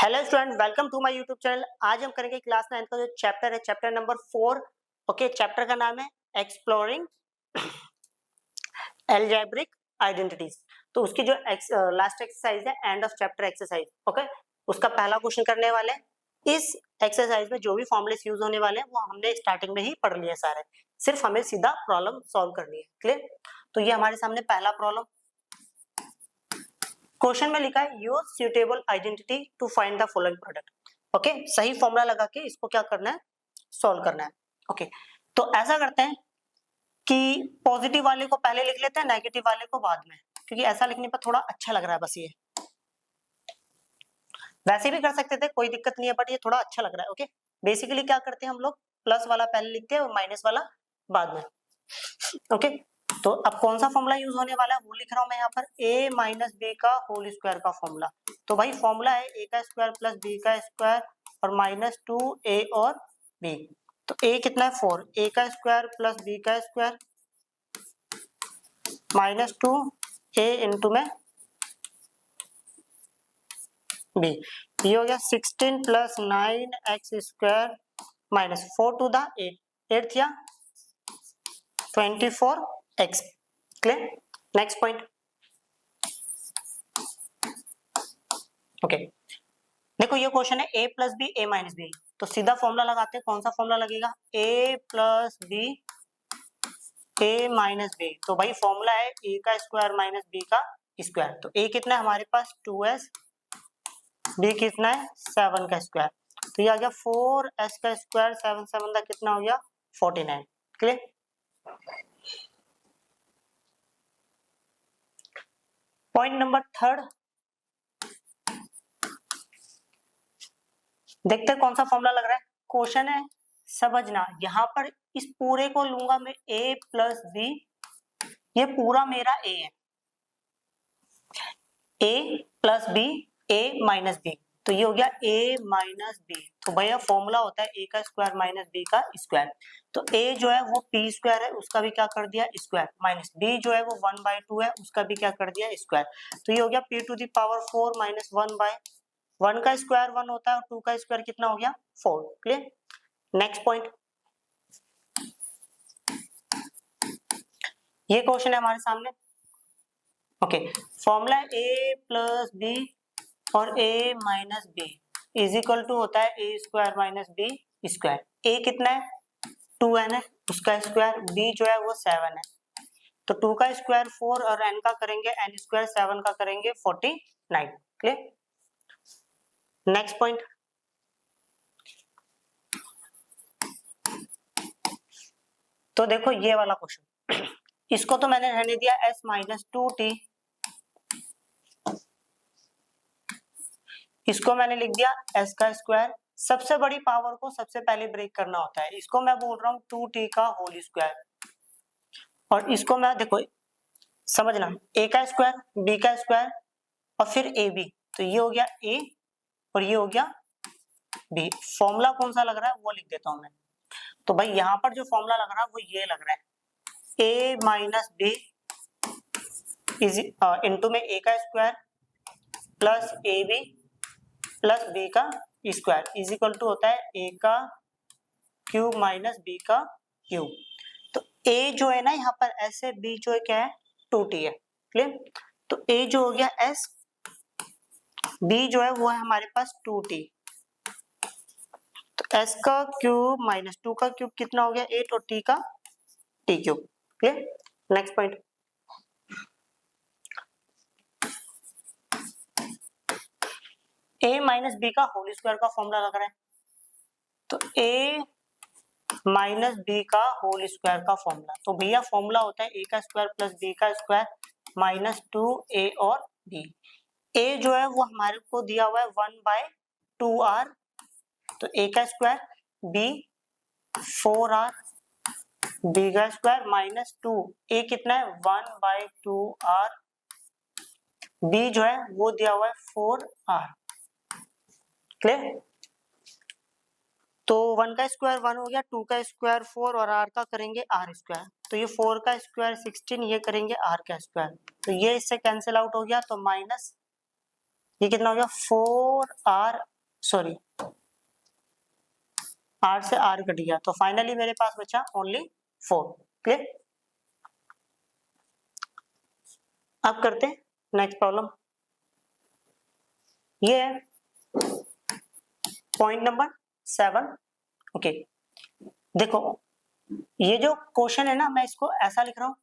Hello student, welcome to my YouTube channel. आज हम करेंगे क्लास 9 का जो चैप्टर है, चैप्टर नंबर 4। ओके, चैप्टर का नाम है एक्सप्लोरिंग अलजेब्रिक आइडेंटिटीज। तो उसकी जो लास्ट एक्सरसाइज है, end of chapter exercise, okay, उसका पहला क्वेश्चन करने वाले हैं। इस एक्सरसाइज में जो भी फॉर्मूलेस यूज होने वाले हैं वो हमने स्टार्टिंग में ही पढ़ लिए सारे, सिर्फ हमें सीधा प्रॉब्लम सॉल्व करनी है। क्लियर? तो ये हमारे सामने पहला प्रॉब्लम क्वेश्चन में लिखा है, use suitable identity to find the following product. Okay, सही फॉर्मूला लगा के इसको क्या करना है, सॉल्व करना है। ओके, तो ऐसा करते हैं कि पॉजिटिव वाले को पहले लिख लेते हैं, नेगेटिव वाले को बाद में, क्योंकि ऐसा लिखने पर थोड़ा अच्छा लग रहा है। बस ये वैसे भी कर सकते थे, कोई दिक्कत नहीं है, बट ये थोड़ा अच्छा लग रहा है। ओके, बेसिकली क्या करते हैं हम लोग, प्लस वाला पहले लिखते हैं और माइनस वाला बाद में। ओके, तो अब कौन सा फॉर्मूला यूज होने वाला है वो लिख रहा हूं मैं यहाँ पर, a माइनस बी का होल स्क्वायर का फॉर्मूला। तो भाई फॉर्मूला है a का स्क्वायर प्लस b का स्क्वायर और माइनस 2a और b। तो a कितना है 4, a का स्क्वायर प्लस b का स्क्वायर माइनस 2a इंटू में b। ये हो गया 16 plus 9x square minus 4 to the 8, 8 या 24x। Clear? Next point. Okay, देखो ये क्वेश्चन है a plus B A minus B, तो सीधा फॉर्मूला लगाते हैं। कौन सा फॉर्मूला लगेगा, a plus B A minus B. तो भाई फॉर्मूला है a का स्क्वायर माइनस b का स्क्वायर। तो a कितना है हमारे पास 2s, b कितना है 7 का स्क्वायर। तो ये आ गया 4s का स्क्वायर, 7 7 का कितना हो गया 49। क्लियर? पॉइंट नंबर थर्ड, देखते हैं कौन सा फॉर्मूला लग रहा है। क्वेश्चन है समझना, यहाँ पर इस पूरे को लूंगा मैं a प्लस बी, ये पूरा मेरा a है, a plus B a minus B, तो ये हो गया a माइनस बी। तो भैया फॉर्मूला होता है a का स्क्वायर माइनस b का स्क्वायर। तो a जो है वो p स्क्वायर है, उसका भी क्या कर दिया स्क्वायर, माइनस b जो है वो 1/2 है, उसका भी क्या कर दिया स्क्वायर। तो ये हो गया p to the power 4 minus 1/1 का स्क्वायर 1 होता है और 2 का स्क्वायर कितना हो गया 4। क्लियर? नेक्स्ट पॉइंट, ये क्वेश्चन है हमारे सामने। Okay, formula a plus B और a minus B is equal to होता है a square minus B square. a कितना है 2n है, उसका स्क्वायर, b जो है वो 7 है, तो 2 का स्क्वायर 4 और n का करेंगे n स्क्वायर, 7 का करेंगे 49। क्लियर? नेक्स्ट पॉइंट, तो देखो ये वाला क्वेश्चन, इसको तो मैंने रहने दिया s माइनस 2t, इसको मैंने लिख दिया s का स्क्वायर। सबसे बड़ी पावर को सबसे पहले ब्रेक करना होता है, इसको मैं बोल रहा हूँ 2t का होल स्क्वायर, और इसको मैं देखो समझना, a का स्क्वायर b का स्क्वायर और फिर ab, तो ये हो गया a और ये हो गया b। फॉर्मूला कौन सा लग रहा है वो लिख देता हूं मैं। तो भाई यहाँ पर जो फॉर्मूला लग रहा है वो ये लग रहा है, a minus B is into में a का square plus A B plus B का स्क्वायर इज इक्वल टू होता है a का क्यूब माइनस b का क्यूब। तो a जो है ना यहाँ पर s है, b जो है क्या है 2t है। क्लियर? तो a जो हो गया s, b जो है वो है हमारे पास 2t, तो s का क्यूब माइनस 2 का क्यूब कितना हो गया 8 और t का t cube. Clear? Next point, a minus B का होल स्क्वायर का फॉर्मूला लग रहा है, तो a माइनस बी का होल स्क्वायर का फॉर्मूला, तो भैया फॉर्मूला होता है a का स्क्वायर प्लस b का स्क्वायर माइनस 2a और b। a जो है वो हमारे को दिया हुआ है 1/2r, तो a का स्क्वायर, b 4r, b का स्क्वायर माइनस 2, a कितना है 1/2r, b जो है वो दिया हुआ है 4r। क्लियर? तो 1 का स्क्वायर 1 हो गया, 2 का स्क्वायर 4 और r का करेंगे r स्क्वायर, तो ये 4 का स्क्वायर 16, ये करेंगे r का स्क्वायर, तो ये इससे कैंसिल आउट हो गया, तो माइनस ये कितना हो गया 4r सॉरी R से R कट गया, तो फाइनली मेरे पास बचा ओनली 4। क्लियर। अब करते हैं नेक्स्ट प्रॉब्लम। ये है पॉइंट नंबर 7। ओके, देखो ये जो क्वेश्चन है ना, मैं इसको ऐसा लिख रहा हूं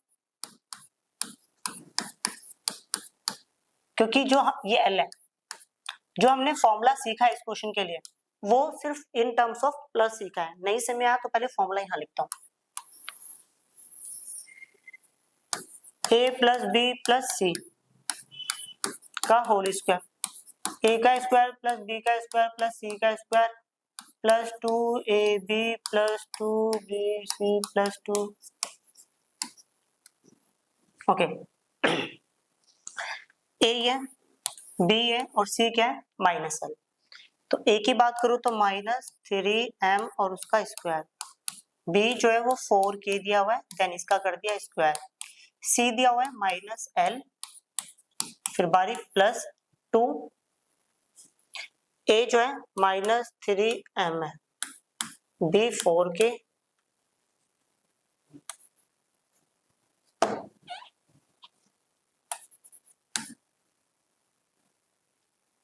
क्योंकि जो ये L है, जो हमने फॉर्मूला सीखा है इस क्वेश्चन के लिए, वो सिर्फ इन टर्म्स ऑफ प्लस सीखा है। नहीं समझ आया तो पहले फॉर्मूला यहां लिखता हूं, a plus B plus C का होल स्क्वायर, a का स्क्वायर प्लस b का स्क्वायर प्लस c का square plus 2ab plus 2bc plus 2। Okay, a है, b है और c क्या है, माइनस l। तो a की बात करूं तो -3m और उसका स्क्वायर, b जो है वो 4k दिया हुआ है, देन इसका कर दिया स्क्वायर, c दिया हुआ है -l, फिर बारी प्लस 2, a जो है -3m है, b 4k,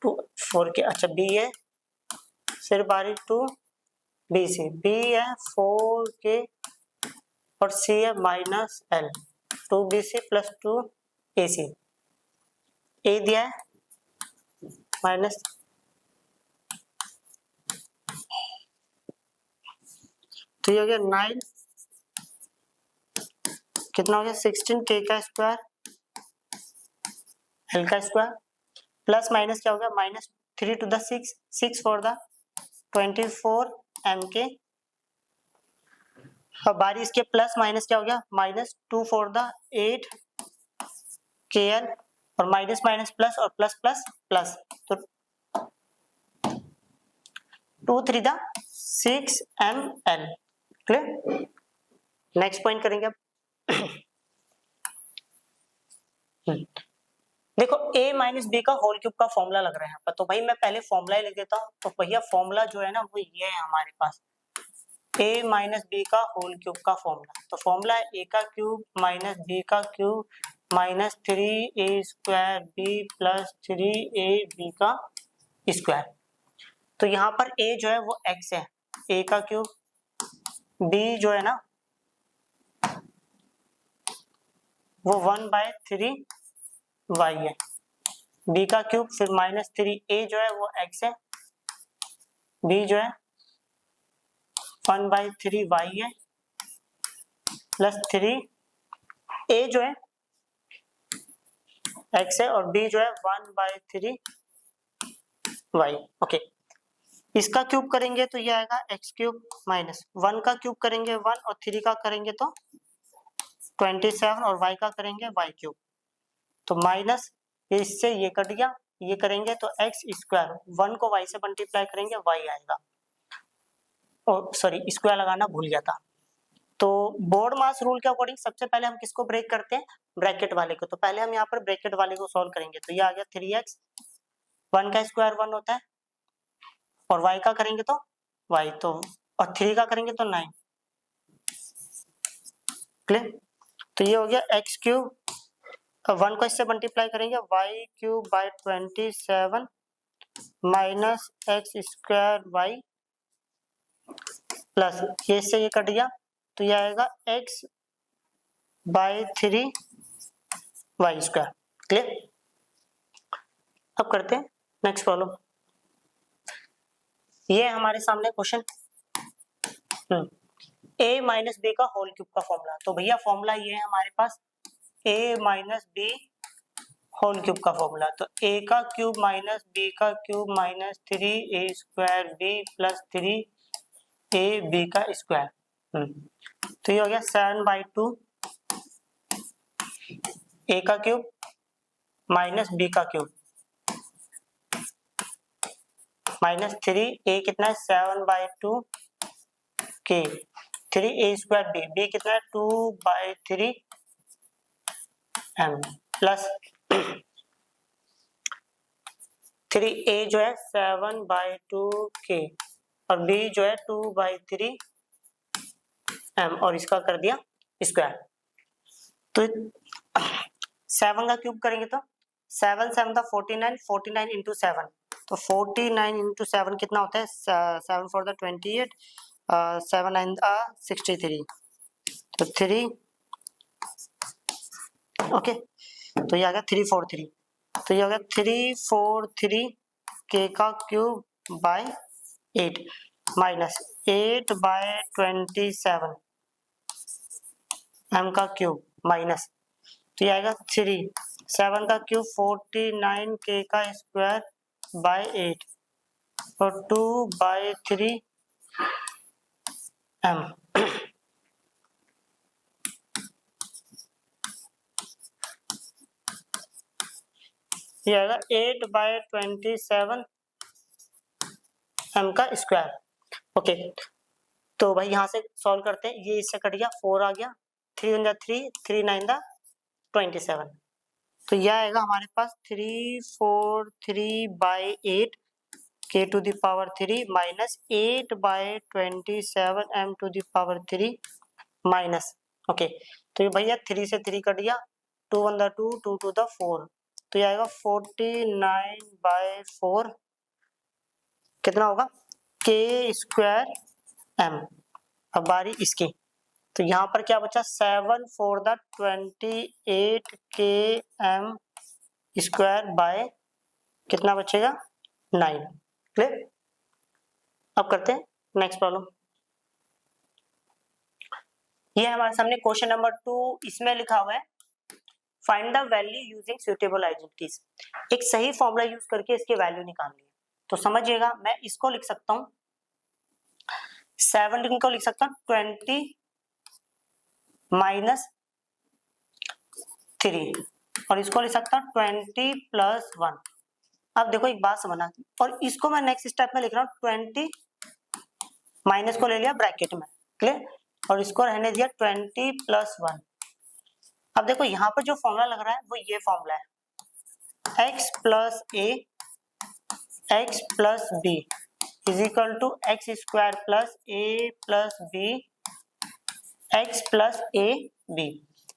टू 4k, अच्छा b है, फिर बारी 2 bc, b है 4k और c है -l, 2bc plus 2ac, a दिया है माइनस, तो ये हो गया 9, कितना हो गया 16k का स्क्वायर, l का स्क्वायर, प्लस माइनस क्या हो गया -3 to the 6, 6 for the 24m के, अब बारी इसके प्लस माइनस क्या हो गया -2 for the 8kl, और माइनस माइनस प्लस और प्लस प्लस प्लस, तो 2 3 the 6ml। Clear. Next point करेंगे अब। देखो a माइनस बी का होल क्यूब का फॉर्मूला लग रहा है पर, तो भाई मैं पहले फॉर्मूला ही लिख देता हूँ। तो भैया फॉर्मूला जो है ना वो ये है हमारे पास, a माइनस बी का होल क्यूब का फॉर्मूला। तो फॉर्मूला है a का क्यूब माइनस b का cube minus 3a square b plus 3ab का स्क्वायर। तो यहाँ पर a जो है वो x है, a का क्यूब, b जो है ना वो 1/3 y है, b का क्यूब फिर -3a जो है वो x है, b जो है 1/3 y है प्लस 3a जो है x है और b जो है 1/3 y। ओके, इसका क्यूब करेंगे तो ये आएगा x क्यूब माइनस 1 का क्यूब करेंगे 1 और 3 का करेंगे तो 27 और y का करेंगे y क्यूब, तो माइनस इससे ये कट गया, ये करेंगे तो x स्क्वायर, 1 को y से मल्टीप्लाई करेंगे y आएगा, और सॉरी स्क्वायर लगाना भूल गया था। तो बोर्ड मास रूल के अकॉर्डिंग सबसे पहले हम किसको ब्रेक करते हैं, ब्रैकेट वाले को। तो पहले हम यहाँ पर ब्रैकेट वाले को सॉल्व करेंगे, तो ये आ गया 3x, 1 का स्क्वायर 1 होता है और y का करेंगे तो y, तो और 3 का करेंगे तो 9। क्लियर। तो ये हो गया x क्यूब, 1 को इससे मल्टीप्लाई करेंगे y cube by 27 minus x square y plus ये इससे ये कट गया, तो ये आएगा x/3 y स्क्वायर। क्लियर। अब करते हैं नेक्स्ट प्रॉब्लम। ये हमारे सामने क्वेश्चन a माइनस बी का होल क्यूब का फॉर्मूला। तो भैया फॉर्मूला ये है हमारे पास a minus B whole cube का फॉर्मूला। तो a का क्यूब माइनस b का cube minus 3a square b plus 3ab का स्क्वायर। तो ये हो गया 7/2 a का क्यूब माइनस b का क्यूब माइनस 3a कितना है 7/2 k 3a स्क्वायर b कितना है 2/3 m प्लस 3 ए जो है 7/2 k और बी जो है 2/3 m और इसका कर दिया स्क्वायर। तो 7 का क्यूब करेंगे तो 7 7 का 49, 49 इंटू 7 तो 49 इंटू 7 कितना होता है 7 4 28 7 9 63 तो 3 ओके तो ये आ गया 343 तो ये आ गया 343 k का क्यूब बाय 8 माइनस 8/27 m का क्यूब माइनस तो ये आएगा 3 7 का क्यूब 49 k का स्क्वायर बाय 8 और 2/3 m ये आएगा 8/27 m का स्क्वायर। ओके तो भाई यहाँ से सॉल्व करते हैं, ये इससे कट गया 4 आ गया 3 × 3 3 9 27 तो यह आएगा हमारे पास 343/8 k to the power 3 minus 8/27 m to the power 3 minus okay तो ये भैया 3 से 3 कट गया 2 1 2 2 2 4 तो ये आएगा 49/4 कितना होगा k स्क्वायर m। अब बारी इसकी तो यहाँ पर क्या बचा 7 4 28 k m स्क्वायर बाय कितना बचेगा 9 क्लियर। अब करते हैं नेक्स्ट प्रॉब्लम। ये हमारे सामने क्वेश्चन नंबर 2 इसमें लिखा हुआ है find the value using suitable identities. एक सही फॉर्मूला यूज करके इसकी वैल्यू निकालनी है तो समझिएगा मैं इसको लिख सकता हूं 17 को लिख सकता हूं 20 माइनस 3 और इसको लिख सकता हूं 20 प्लस 1। अब देखो एक बात समझना और इसको मैं नेक्स्ट स्टेप में लिख रहा हूं 20 माइनस को ले लिया ब्रैकेट में क्लियर और इसको रहने दिया 20 प्लस 1। अब देखो यहाँ पर जो फॉर्मूला लग रहा है वो ये फॉर्मूला है x plus A X plus B is equal to X square plus A plus B X plus A B.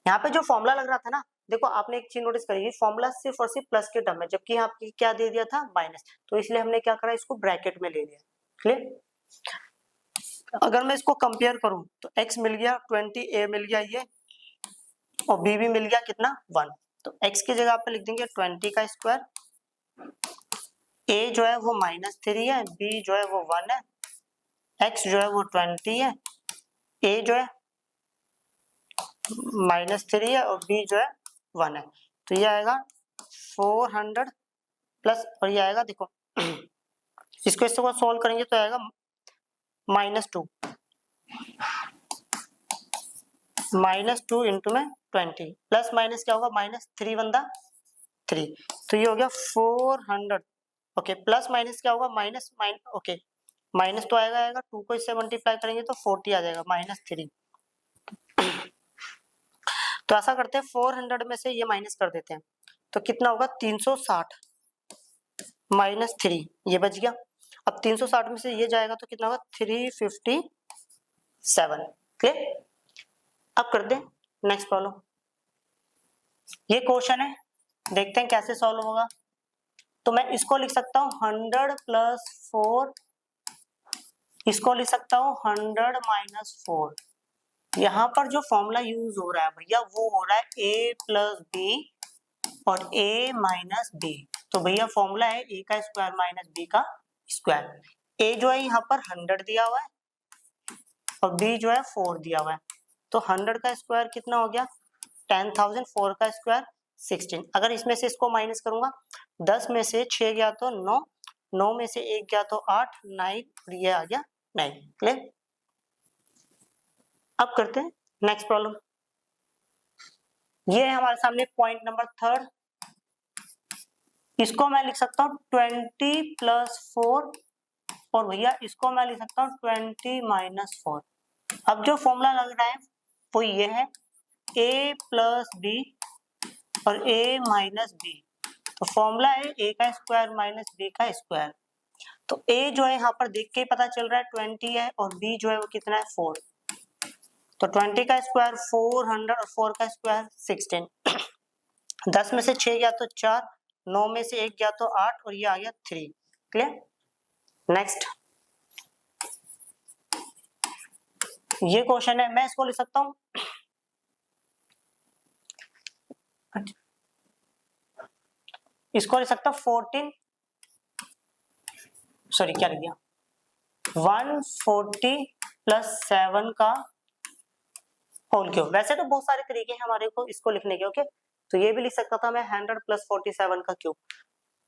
यहाँ पे जो फॉर्मूला लग रहा था ना देखो आपने एक चीज नोटिस करी फॉर्मूला सिर्फ और सिर्फ प्लस के टर्म में जबकि यहाँ पे क्या दे दिया था माइनस तो इसलिए हमने क्या करा इसको ब्रैकेट में ले लिया क्लियर। अगर मैं इसको कंपेयर करूं तो x मिल गया 20 a मिल गया ये और b भी मिल गया कितना 1 तो x की जगह पे लिख देंगे 20 का स्क्वायर a जो है वो -3 है b जो है वो 1 है x जो है वो 20 है a जो है -3 है और b जो है 1 है तो ये आएगा 400 प्लस और ये आएगा देखो इसको इसको सॉल्व करेंगे तो आएगा -2 -2 इंटू में 20 प्लस माइनस क्या होगा -3 × 3 तो ये हो गया 400 ओके प्लस माइनस क्या होगा माइनस ओके माइनस तो आएगा 2 को इससे मल्टीप्लाई करेंगे तो 40 आ जाएगा -3 तो ऐसा करते हैं 400 में से ये माइनस कर देते हैं तो कितना होगा 360 -3 ये बच गया। अब 360 में से ये जाएगा तो कितना होगा 357 क्लियर। अब करते हैं नेक्स्ट प्रॉब्लम। ये क्वेश्चन है देखते हैं कैसे सॉल्व होगा। तो मैं इसको लिख सकता हूँ 100 प्लस 4 इसको लिख सकता हूँ 100 माइनस 4। यहाँ पर जो फॉर्मूला यूज हो रहा है भैया वो हो रहा है a प्लस बी और a माइनस बी। तो भैया फॉर्मूला है a का स्क्वायर माइनस b का स्क्वायर। a जो है यहाँ पर 100 दिया हुआ है और b जो है 4 दिया हुआ है तो 100 का स्क्वायर कितना हो गया 10,000 4 का स्क्वायर 16। अगर इसमें से इसको माइनस करूंगा 10 में से 6 गया तो 9 9 में से 1 गया तो 8 9 और ये आ गया 9 क्लियर। अब करते हैं नेक्स्ट प्रॉब्लम। ये है हमारे सामने पॉइंट नंबर 3 इसको मैं लिख सकता हूँ 20 प्लस 4 और भैया इसको मैं लिख सकता हूँ 20 माइनस 4। अब जो फॉर्मूला लग रहा है वो ये है a प्लस बी और a माइनस बी तो फॉर्मूला है a का स्क्वायर माइनस b का स्क्वायर। तो a जो है यहाँ पर देख के पता चल रहा है 20 है और b जो है वो कितना है 4। तो 20 का स्क्वायर 400 और 4 का स्क्वायर 16। 10 में से 6 गया तो 4, 9 में से 1 गया तो 8 और ये आ गया 3। क्लियर। नेक्स्ट ये क्वेश्चन है, मैं इसको लिख सकता हूं इसको लिख सकता हूं 14 सॉरी क्या लिख दिया 140 प्लस 7 का होल क्यूब। वैसे तो बहुत सारे तरीके हैं हमारे को इसको लिखने के। ओके, तो ये भी लिख सकता था मैं 100 प्लस 47 का क्यूब।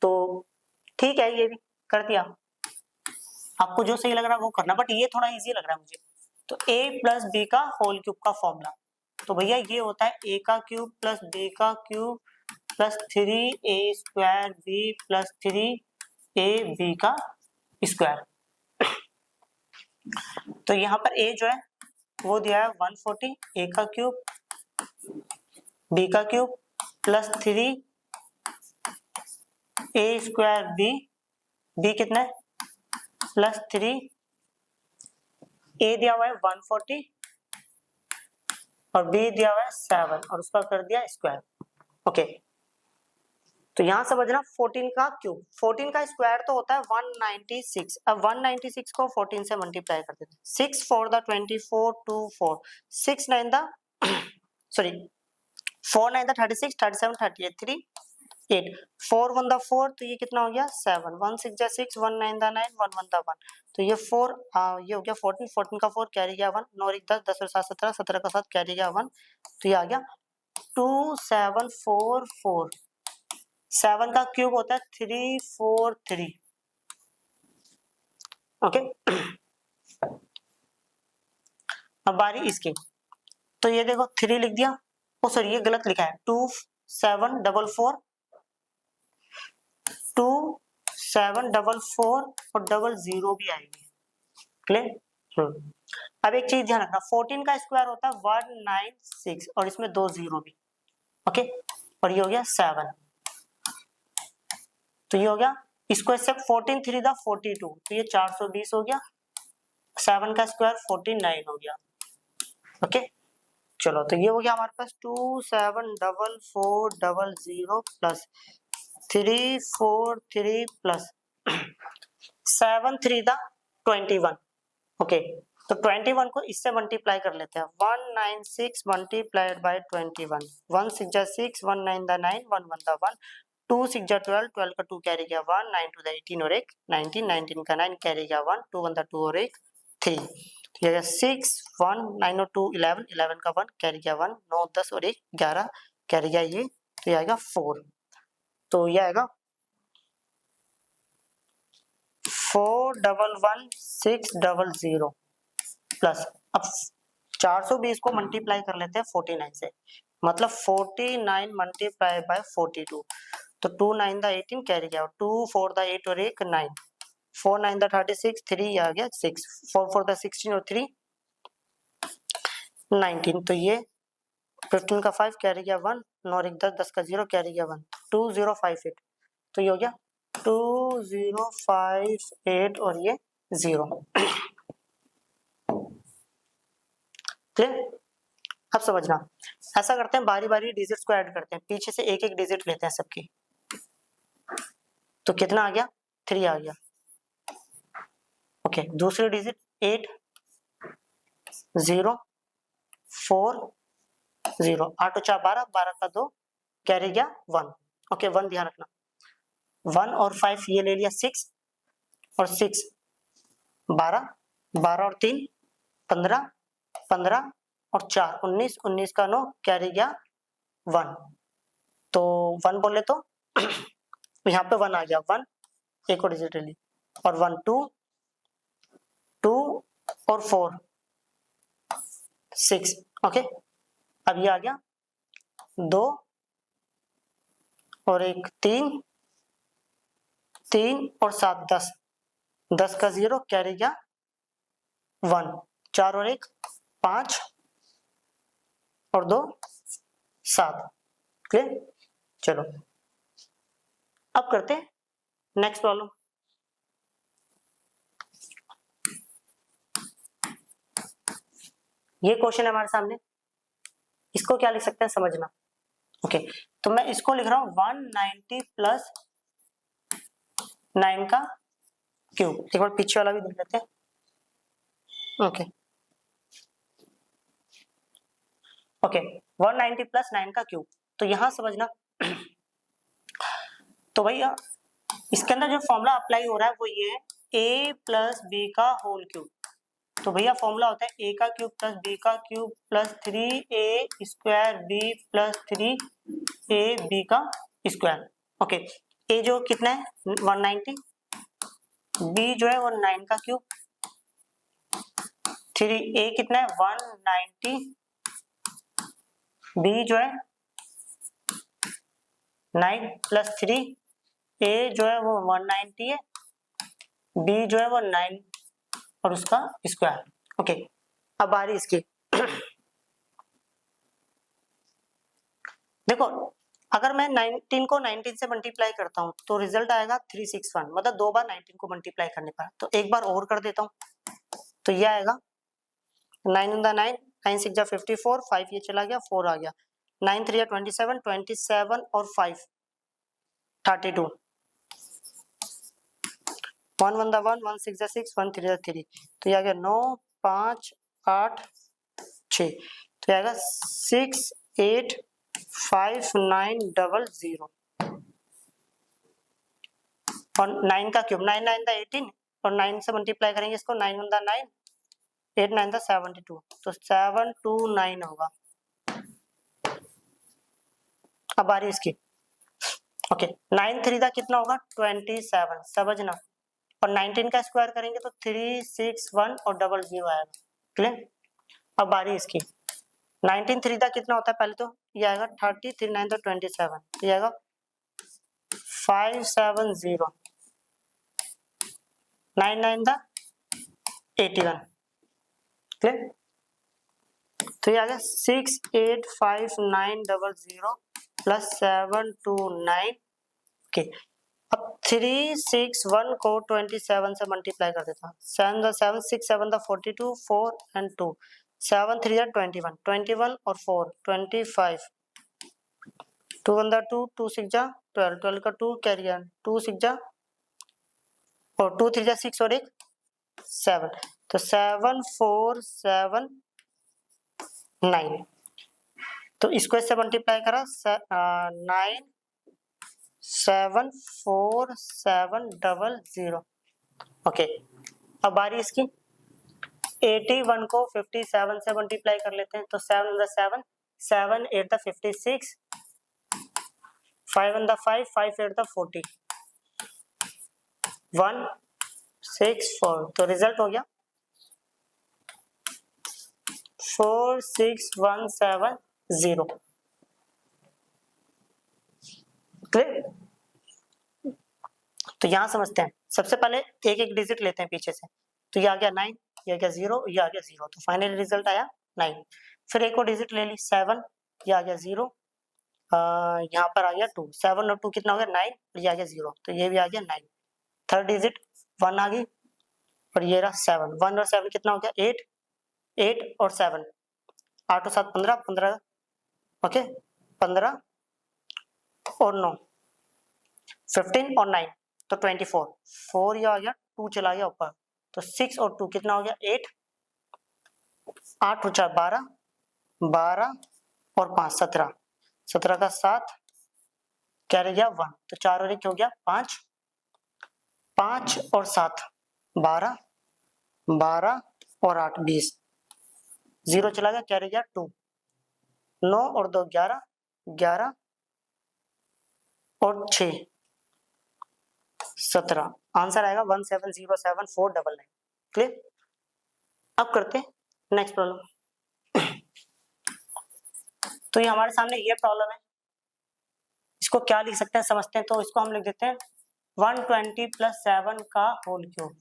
तो ठीक है, ये भी कर दिया। आपको जो सही लग रहा है वो करना, बट ये थोड़ा इजी लग रहा है मुझे। तो a प्लस बी का होल क्यूब का फॉर्मूला, तो भैया ये होता है a का क्यूब प्लस b का cube plus 3a square b plus 3ab का स्क्वायर। तो यहाँ पर a जो है वो दिया है 140, a का क्यूब b का cube plus 3a square b कितना है प्लस 3, a दिया हुआ है 140 और b दिया हुआ है 7 और उसका कर दिया स्क्वायर। ओके, तो यहां समझना 14 का क्यूब, 14 का स्क्वायर तो होता है 196। अब 196 को 14 से मल्टीप्लाई कर देते हैं। 6 4 the 24 2 4 6 9 the sorry 4 9 the 36 37 38 3 8 4 1 the 4, तो ये कितना हो गया 7 1 6 द 6 1 9 द 9 1 1 द 1, तो ये 4 ये हो गया 14 14 का 4 कैरी गया 1 9 1 10 10 और 7 17 17 का 7 कैरी गया 1, तो ये आ गया 2744। 7 का क्यूब होता है 343। ओके, अब बारी इसकी। तो ये देखो 3 लिख दिया, ओ सॉरी ये गलत लिखा है 2744 2744 और डबल जीरो भी आएगी। क्लियर। अब एक चीज ध्यान रखना, 14 का स्क्वायर होता है 196 और इसमें 2 जीरो भी। ओके, और ये हो गया 7, तो ये हो गया इसको इससे 14 3 दा 42, तो ये 420 हो गया। 7 का स्क्वायर 49 हो गया। ओके, चलो तो ये हो गया हमारे पास 274400 प्लस 343 प्लस 7 3 दा 21। ओके, तो 21 को इससे मल्टीप्लाई कर लेते हैं। 196 मल्टीप्लाइड बाय 21, 1 6 जा 6 1 9 दा 9 1 1 दा 1 2 6 जा 12 12 का 2 कैरी गया 1 9 2 दा 18 और 1 19 19 का 9 कैरी गया 1 2 1 दा 2 और 1 3, तो ये 6 1 9 और 2 11 11 का 1 कैरी गया 1 9 10 और 1 11 कैरी गया ये, तो ये आएगा 4, तो ये आएगा 411600 प्लस, अब 420 को मल्टीप्लाई कर लेते हैं 49 से, मतलब 49 मल्टीप्लाई बाय 42, तो 2 9 दा 18 कैरी गया 2 4 दा 8 और 1 9 4 9 दा 36 3 आ गया 6 4 4 दा 16 और 3 19, तो ये 15 का 5 कैरी गया 1 9 1 10 10 का 0 कैरी गया 1 2058, तो ये हो गया 2058 और ये 0। क्लियर। अब समझना, ऐसा करते हैं बारी बारी डिजिट्स को ऐड करते हैं, पीछे से एक एक डिजिट लेते हैं सबकी, तो कितना आ गया 3 आ गया। ओके, दूसरी डिजिट 8 0 4 0 8 4 12 12 का 2 कैरी गया 1। ओके, 1 ध्यान रखना, 1 और 5 ये ले लिया 6 और 6 12 12 और 3 15 15 और 4 19 19 का 9 कैरी गया 1, तो 1 बोले तो यहाँ पे 1 आ गया 1 एक और डिजिट ले ली और 1 2 2 और 4 6। ओके, अब ये आ गया 2 और 1 3 3 और 7 10 10 का 0 कैरी गया 1 4 और 1 5 और 2 7। क्लियर। चलो अब करते हैं नेक्स्ट प्रॉब्लम। ये क्वेश्चन है हमारे सामने, इसको क्या लिख सकते हैं समझना। ओके, तो मैं इसको लिख रहा हूं 190 प्लस 9 का क्यूब। एक बार पीछे वाला भी देख लेते हैं। ओके ओके 190 प्लस 9 का क्यूब। तो यहां समझना तो भैया इसके अंदर जो फॉर्मूला अप्लाई हो रहा है वो ये है a प्लस बी का होल क्यूब। तो भैया फॉर्मूला होता है a का क्यूब प्लस b का cube plus 3a square b plus 3ab का स्क्वायर। ओके, a जो कितना है 190, b जो है वो 9 का क्यूब, 3a कितना है 190, b जो है 9 प्लस 3, a जो है वो 190 है, b जो है वो 9 और उसका स्क्वायर। ओके, अब आ रही इसकी देखो अगर मैं 19 को 19 से मल्टीप्लाई करता हूं तो रिजल्ट आएगा 361, मतलब 2 बार 19 को मल्टीप्लाई करने पर। तो एक बार और कर देता हूं तो ये आएगा 9 इन द 9, 9 6 जा 54, 5 ये चला गया, 4 आ गया, 9 3 27, 27 और 5 32, 1 1 द 1, 1 6 जा 6, 1 3 जा 3, तो ये आ गया 9 5 8 6, तो ये आएगा 6 8 5 9 0 और 9 का क्यूब 9 9 द 18 और 9 से मल्टीप्लाई करेंगे इसको, 9 1 द 9, 8 9 द 72, तो 729 होगा। अब आ रही इसकी ओके 9 3 दा कितना होगा 27, समझना, और 19 का स्क्वायर करेंगे तो 361 और 00 आएगा। क्लियर? अब आ रही इसकी 19 3 दा कितना होता है, पहले तो ये आएगा 30, 3 9 दा 27, तो ये आएगा 570, 9 9 दा 81। क्लियर? तो ये आ गया 68590 प्लस 729। ओके, अब 361 को 27 से मल्टीप्लाई कर देता हूँ, 7 7 6 7 42, 4 एंड 2, 7 3 21, 21 और 4 25, 2 1 2, 2 6 12, 12 का 2 कैरी ऑन, 2 6 और 2 3 6 और 1 7, तो 7479। तो इसको इससे मल्टीप्लाई करा 97470। ओके, अब बारी इसकी 81 को 57 से मल्टीप्लाई कर लेते हैं, तो 7 द 7, 7 8 द 56, 5 द 5, 5 8 द 40, 164, तो रिजल्ट हो गया 4617 क्लियर? तो यहां समझते हैं, सबसे पहले एक एक डिजिट लेते हैं पीछे से, तो ये आ गया 9, ये आ गया 0, ये आ गया 0, तो फाइनली रिजल्ट आया 9। फिर एक और डिजिट ले ली 7, ये आ गया 0, यहाँ पर आ गया 2, 7 और 2 कितना हो गया 9, और ये आ गया 0, तो ये भी आ गया 9। थर्ड डिजिट 1 आ गई और ये रहा 7, 1 और 7 कितना हो गया 8, 8 और 7, 8 और 7 15, 15 ओके 15 और 9 15 और 9 तो 24, 4 ये आ गया, 2 चला गया ऊपर, तो 6 और 2 कितना हो गया 8, 8 और 4 12, 12 और 5 17, 17 का 7 क्या रह गया 1, तो 4 और 1 हो गया 5, 5 और 7 12, 12 और 8 20, 0 चला गया, क्या रह गया 2, 9 और 2 11, 11 और 6 17, आंसर आएगा 1707499। क्लियर? अब करते हैं नेक्स्ट प्रॉब्लम। तो ये हमारे सामने ये प्रॉब्लम है, इसको क्या लिख सकते हैं समझते हैं, तो इसको हम लिख देते हैं 120 प्लस 7 का होल क्यूब।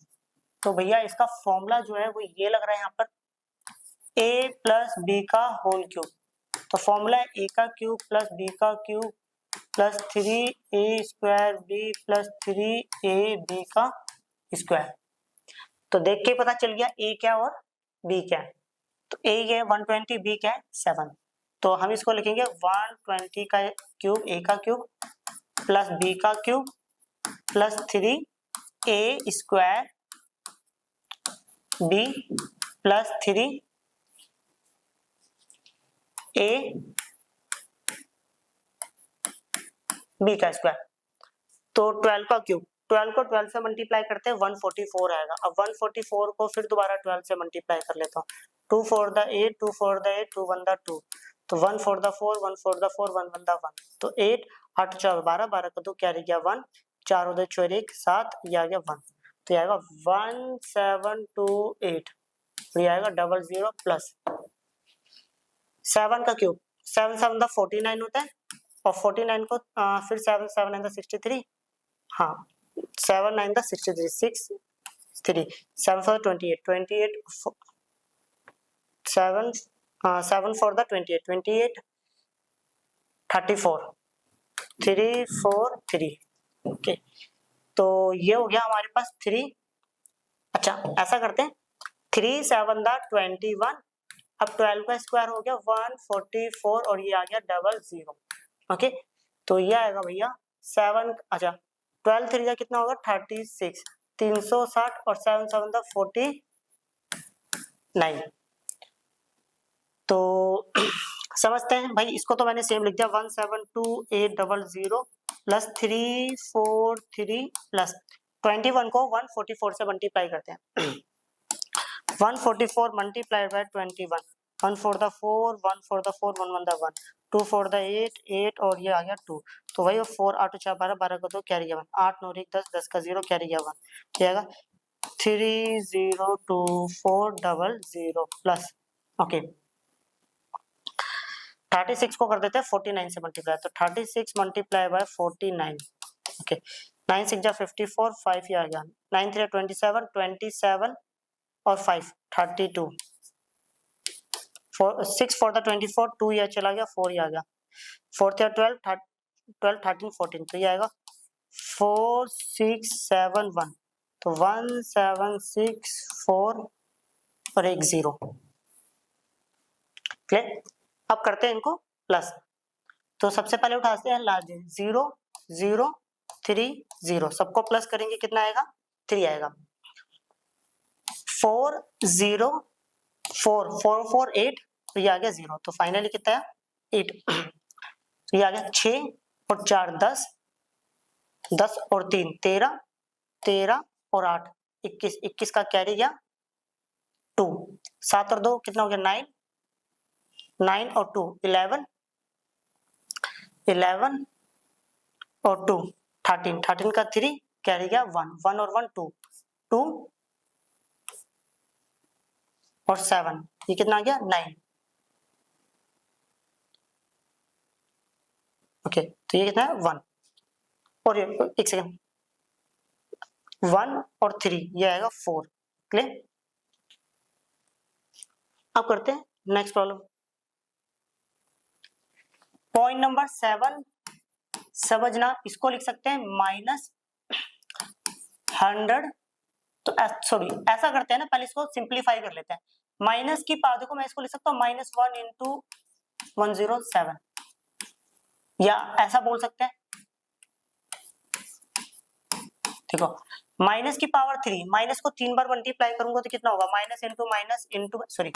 तो भैया इसका फॉर्मूला जो है वो ये लग रहा है यहाँ पर a प्लस बी का होल क्यूब। तो फॉर्मूला है a का क्यूब प्लस b का cube plus 3a² b plus 3ab का स्क्वायर। तो देख के पता चल गया a क्या और b क्या है। तो a क्या है 120, b क्या है 7। तो हम इसको लिखेंगे 120 का क्यूब a का क्यूब प्लस b का cube plus 3a² b plus 3a b का स्क्वायर। तो 12 का क्यूब, 12 को 12 से मल्टीप्लाई करते हैं 144 आएगा। अब 144 को फिर दोबारा 12 से मल्टीप्लाई कर लेता हूँ। 2 4 द 8, 2 4 द 8, 2 1 द 2, तो 1 4 द 4, 1 4 द 4, 1 1 द 1, तो 8 8 4 12, 12 का 2 क्या रह गया 1, 4 उधर 4 1 7, ये आ गया 1, तो ये आएगा 1728, तो ये आएगा 00 प्लस 7 का क्यूब, 7 7 द 49 होता है और 49 को फिर 7 7 9 द 63, हाँ 7 9 द 63, 6 3 7 4 28 28 7 7 4 द 28 28 34 3 4 3। ओके, तो ये हो गया हमारे पास 3। अच्छा ऐसा करते हैं 3 7 द 21, अब 12 का स्क्वायर हो गया 144 और ये आ गया 00। ओके, तो ये आएगा भैया 7, अच्छा 12 3 का कितना होगा 36, 360 और 7 7 द 49। तो समझते हैं भाई, इसको तो मैंने सेम लिख दिया 172,800 प्लस 343 प्लस 21 को 144 से मल्टीप्लाई करते हैं 144 multiplied by 21, 1 4 the 4, 1 4 the 4, 1 1 the 1, 2 4 the 8 8 और ये आ गया 2, तो वही 4 8 4 12, 12 का 2 कैरी गया 1, 8 9 1 10, 10 का 0 कैरी गया 1, क्या आएगा 302400 प्लस। ओके 36 को कर देते हैं 49 से मल्टीप्लाई, तो 36 मल्टीप्लाई बाय 49। ओके 9 6 जा 54, 5 ये आ गया, 9 3 27, 27 और 5 32, 6 4 द 24, 2 ये चला गया, 4 ये आ गया, 4 3 12 12 13 14, तो ये आएगा 4671, तो 1764 और एक 0। क्लियर? अब करते हैं इनको प्लस, तो सबसे पहले उठाते हैं लार्ज 0 0 3 0, सबको प्लस करेंगे कितना आएगा 3 आएगा, 4 0 4 4 4 8, तो ये आ गया 0, तो फाइनली कितना है 8, तो ये आ गया 6 और 4 10, 10 और 3 13, 13 और 8 21, 21 का कैरी गया 2, 7 और 2 कितना हो गया 9, 9 और 2 11, 11 और 2 13, 13 का 3 कैरी गया 1, 1 और 1 2, 2 और 7, ये कितना आ गया 9। ओके, तो ये कितना है 1, और ये एक सेकंड 1 और 3 ये आएगा 4। क्लियर? अब करते हैं नेक्स्ट प्रॉब्लम। पॉइंट नंबर 7 समझना, इसको लिख सकते हैं -100, तो सॉरी ऐसा करते हैं ना, पहले इसको सिंप्लीफाई कर लेते हैं, माइनस की पावर को मैं इसको लिख सकता हूँ -1 इंटू 107, या ऐसा बोल सकते हैं, देखो माइनस की पावर 3, माइनस को 3 बार मल्टीप्लाई करूंगा तो कितना होगा minus into minus into sorry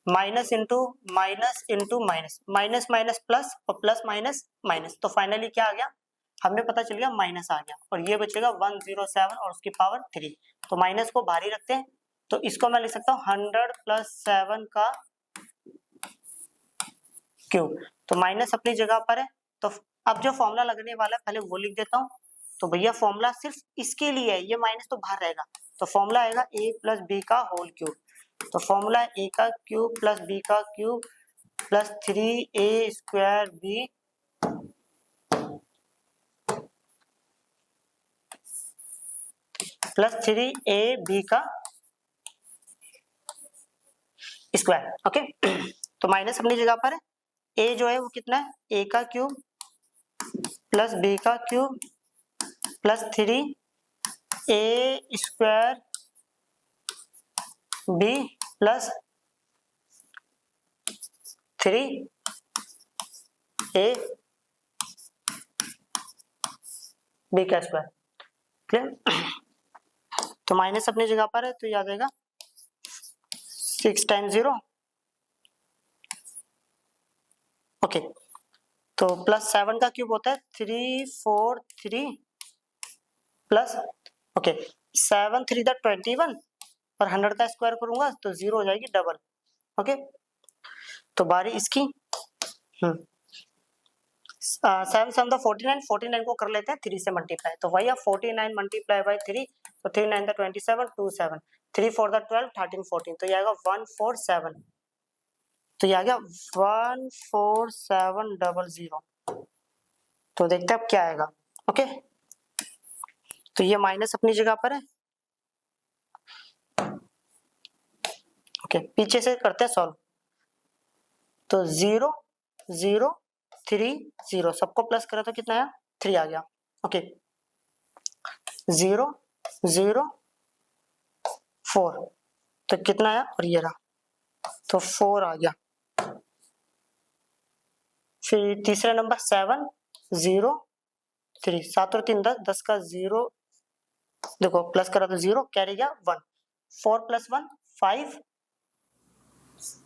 minus into minus into minus, minus minus plus और प्लस माइनस माइनस, तो फाइनली क्या आ गया हमें पता चल गया माइनस आ गया, और ये बचेगा 107 और उसकी पावर 3, तो माइनस को बाहर ही रखते हैं, तो इसको मैं लिख सकता हूँ 100 + 7 का क्यूब, तो माइनस अपनी जगह पर है, तो अब जो फॉर्मूला लगने वाला है पहले वो लिख देता हूँ, तो भैया फॉर्मूला सिर्फ इसके लिए है, ये माइनस तो बाहर रहेगा, तो फॉर्मूला आएगा a + b का होल क्यूब, तो फॉर्मूला a का क्यूब प्लस b का cube plus 3a² b plus 3ab का स्क्वायर। ओके, तो माइनस अपनी जगह पर है, a जो है वो कितना है a का क्यूब प्लस बी का cube plus 3 A square B plus 3 A B का स्क्वायर। क्लियर? तो माइनस अपनी जगह पर है तो ये आ जाएगा 6 टाइम्स 0। ओके, तो प्लस 7 का क्यूब होता है 3 4 3 प्लस, ओके 7 3 दा 21 और 100 का स्क्वायर करूंगा तो 0 हो जाएगी डबल। ओके, तो बारी इसकी 7 7 दा 49, 49 को कर लेते हैं 3 से मल्टीप्लाई, तो वही 49 मल्टीप्लाई बाई 3, तो 3 9 दा 27 2 7 3 4 दा 12 13 14, तो ये आएगा 147, तो ये आ गया 14700। तो देखते हैं अब क्या आएगा। ओके, तो ये माइनस अपनी जगह पर है। ओके, पीछे से करते हैं सॉल्व, तो 0 0 3 0 सबको प्लस करें तो कितना आया 3 आ गया। ओके, 0 0 4 तो कितना आया और ये रहा तो 4 आ गया। फिर तीसरा नंबर 7 0 3 7 और 3 10 10 का 0 देखो प्लस करा तो 0 कैरी गया 1 4 प्लस 1 5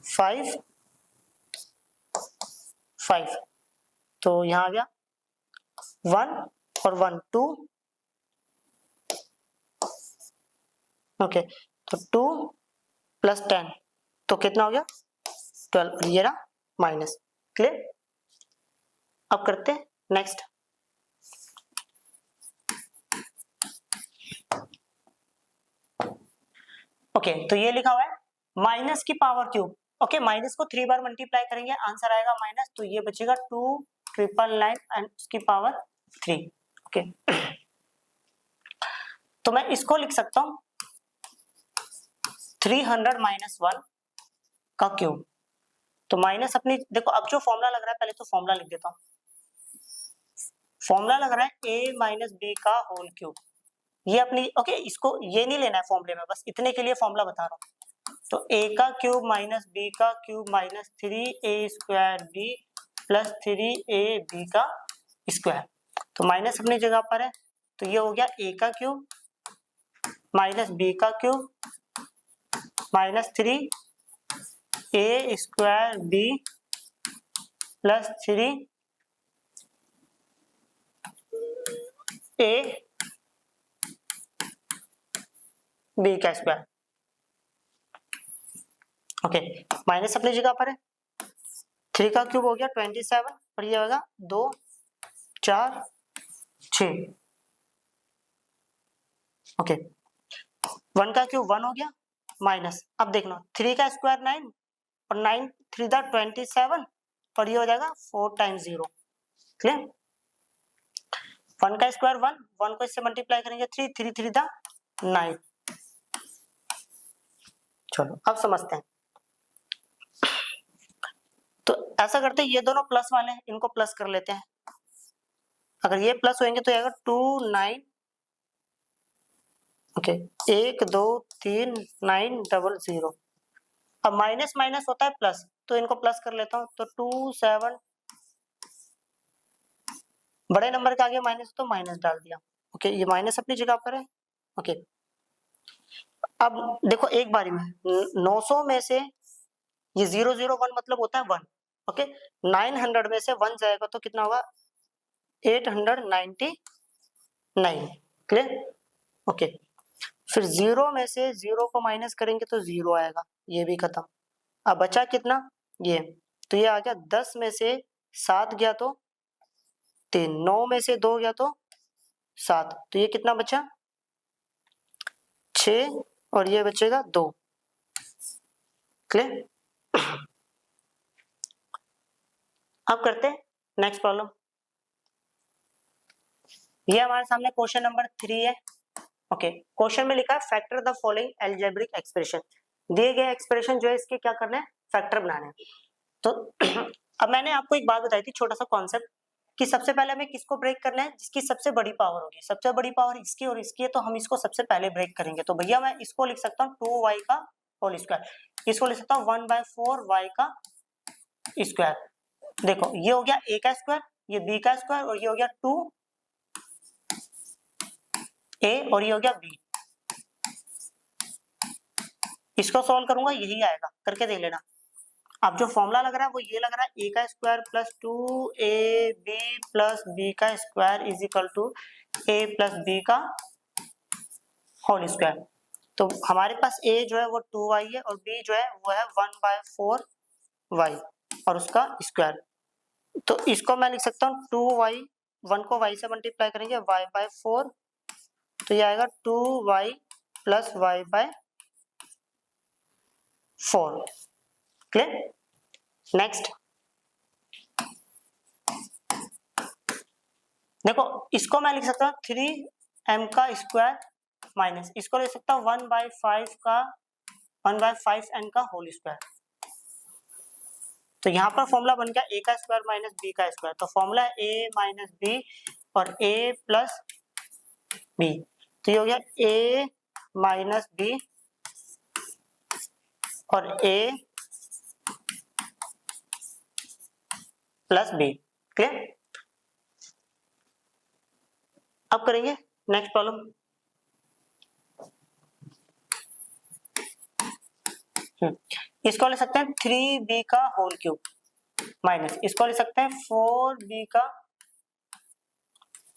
5 5 तो यहाँ आ गया 1 और 1 2। ओके, तो 2 प्लस 10 तो कितना हो गया 12 और ये रहा माइनस। क्लियर? अब करते हैं नेक्स्ट। ओके, तो ये लिखा हुआ है माइनस की पावर क्यूब। ओके, माइनस को 3 बार मल्टीप्लाई करेंगे आंसर आएगा माइनस, तो ये बचेगा 2,999 एंड उसकी पावर 3। ओके, तो मैं इसको लिख सकता हूं 300 माइनस 1 का क्यूब। तो माइनस अपनी देखो, अब जो फॉर्मूला लग रहा है पहले तो फॉर्मूला लिख देता हूं। फॉर्मूला लग रहा है a माइनस बी का होल क्यूब, ये अपनी ओके इसको ये नहीं लेना है फॉर्मूले में, बस इतने के लिए फॉर्मूला बता रहा हूं। तो a का क्यूब माइनस b का cube minus 3a square b plus 3a b का स्क्वायर, तो माइनस अपनी जगह पर है तो ये हो गया a का क्यूब माइनस b का cube minus 3a square b plus 3a b का स्क्वायर। ओके, माइनस अपनी जगह पर है 3 का क्यूब हो गया 27 और ये होगा 2 4 6। ओके, 1 का क्यूब 1 हो गया माइनस, अब देखना 3 का स्क्वायर 9 और 9 3 दा 27 और ये हो जाएगा 4 टाइम्स 0। क्लियर? 1 का स्क्वायर 1 1 को इससे मल्टीप्लाई करेंगे 3 3 3 दा 9। चलो अब समझते हैं। तो ऐसा करते हैं, ये दोनों प्लस वाले हैं इनको प्लस कर लेते हैं, अगर ये प्लस होंगे तो आएगा 2 9। ओके, 1 2 3 9 0 0। अब माइनस माइनस होता है प्लस, तो इनको प्लस कर लेता हूं, तो 2 7 बड़े नंबर के आगे माइनस तो माइनस डाल दिया। ओके, ये माइनस अपनी जगह पर है। ओके, अब देखो एक बारी में 900 में से ये 001 मतलब होता है 1। ओके, 900 में से 1 जाएगा तो कितना होगा 899। क्लियर? ओके, फिर 0 में से 0 को माइनस करेंगे तो 0 आएगा, ये भी खत्म। अब बचा कितना ये, तो ये आ गया 10 में से 7 गया तो 3, 9 में से 2 गया तो 7, तो ये कितना बचा 6 और ये बचेगा 2। क्लियर? अब करते हैं नेक्स्ट प्रॉब्लम। ये हमारे सामने क्वेश्चन नंबर 3 है। ओके, क्वेश्चन में लिखा है factor the following algebraic expression. दिए गए एक्सप्रेशन जो है इसके क्या करना है फैक्टर बनाना है। तो अब मैंने आपको एक बात बताई थी, छोटा सा कॉन्सेप्ट, कि सबसे पहले हमें किसको ब्रेक करना है, जिसकी सबसे बड़ी पावर होगी। सबसे बड़ी पावर इसकी और इसकी है, तो हम इसको सबसे पहले ब्रेक करेंगे। तो भैया मैं इसको लिख सकता हूँ 2y का होल स्क्वायर, इसको लिख सकता हूँ 1/4y का स्क्वायर। देखो ये हो गया a का स्क्वायर, ये b का स्क्वायर, और ये हो गया 2a और ये हो गया b। इसको सॉल्व करूंगा यही आएगा, करके देख लेना। अब जो फॉर्मूला लग रहा है वो ये लग रहा है a का स्क्वायर प्लस 2ab प्लस b का square is equal to a plus b का होल स्क्वायर। तो हमारे पास a जो है वो 2y है और b जो है वो है 1/4y और उसका स्क्वायर। तो इसको मैं लिख सकता हूँ 2y, 1 को y से मल्टीप्लाई करेंगे y/4, तो ये आएगा 2y plus y/4। Clear? Next देखो, इसको मैं लिख सकता हूँ 3m का स्क्वायर माइनस, इसको लिख सकता हूँ 1/5n का होल स्क्वायर। तो यहाँ पर फॉर्मूला बन गया a का स्क्वायर माइनस b का स्क्वायर। तो फॉर्मूला है a माइनस b और a प्लस b। तो ये हो गया a माइनस b और a प्लस b। क्लियर? अब करेंगे नेक्स्ट प्रॉब्लम। इसको ले सकते हैं 3b का होल क्यूब माइनस, इसको ले सकते हैं 4b का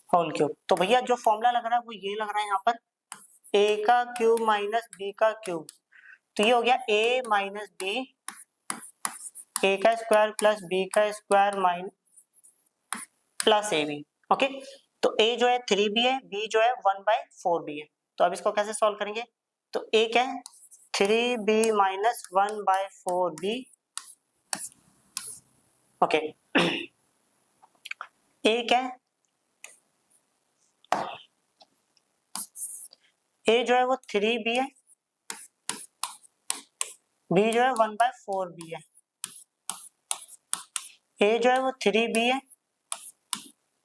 होल क्यूब। तो भैया जो फॉर्मूला लग रहा है वो ये लग रहा है यहाँ पर a का क्यूब माइनस b का क्यूब। तो ये हो गया a माइनस b, a का स्क्वायर प्लस b का square minus plus ab। Okay, तो a जो है 3b है, b जो है 1/4b है। तो अब इसको कैसे सॉल्व करेंगे? तो a क्या है 3b minus 1/4b। Okay, a क्या है, a जो है वो 3b है, b जो है 1/4b है। a जो है वो 3b है,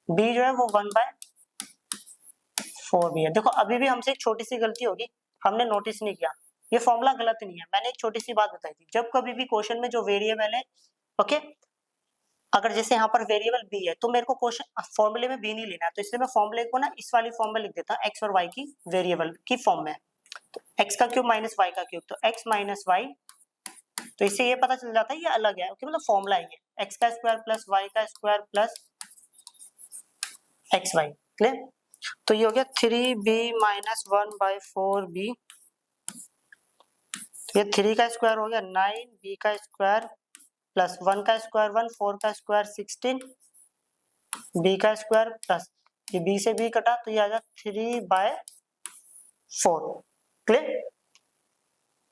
b जो है वो 1/4b है। देखो अभी भी हमसे एक छोटी सी गलती होगी, हमने नोटिस नहीं किया। ये फॉर्मूला गलत नहीं है, मैंने एक छोटी सी बात बताई थी, जब कभी भी क्वेश्चन में जो वेरिएबल है, ओके, अगर जैसे यहाँ पर वेरिएबल b है तो मेरे को क्वेश्चन फॉर्मूले में b नहीं लेना है, तो इसलिए मैं फॉर्मूले को ना इस वाली फॉर्म में लिख देता हूँ, x और y की वेरिएबल की फॉर्म में। तो x का क्यूब माइनस y का क्यूब, तो x माइनस y। तो इससे ये पता चल जाता है ये अलग है, ओके, मतलब फॉर्मूला ही है x का स्क्वायर प्लस y का स्क्वायर प्लस xy। क्लियर? तो ये हो गया 3b माइनस 1/4b, ये 3 का स्क्वायर हो गया 9, b का स्क्वायर प्लस 1 का स्क्वायर 1, 4 का स्क्वायर 16, b का स्क्वायर प्लस ये b से b कटा तो ये आ जाएगा 3/4। क्लियर?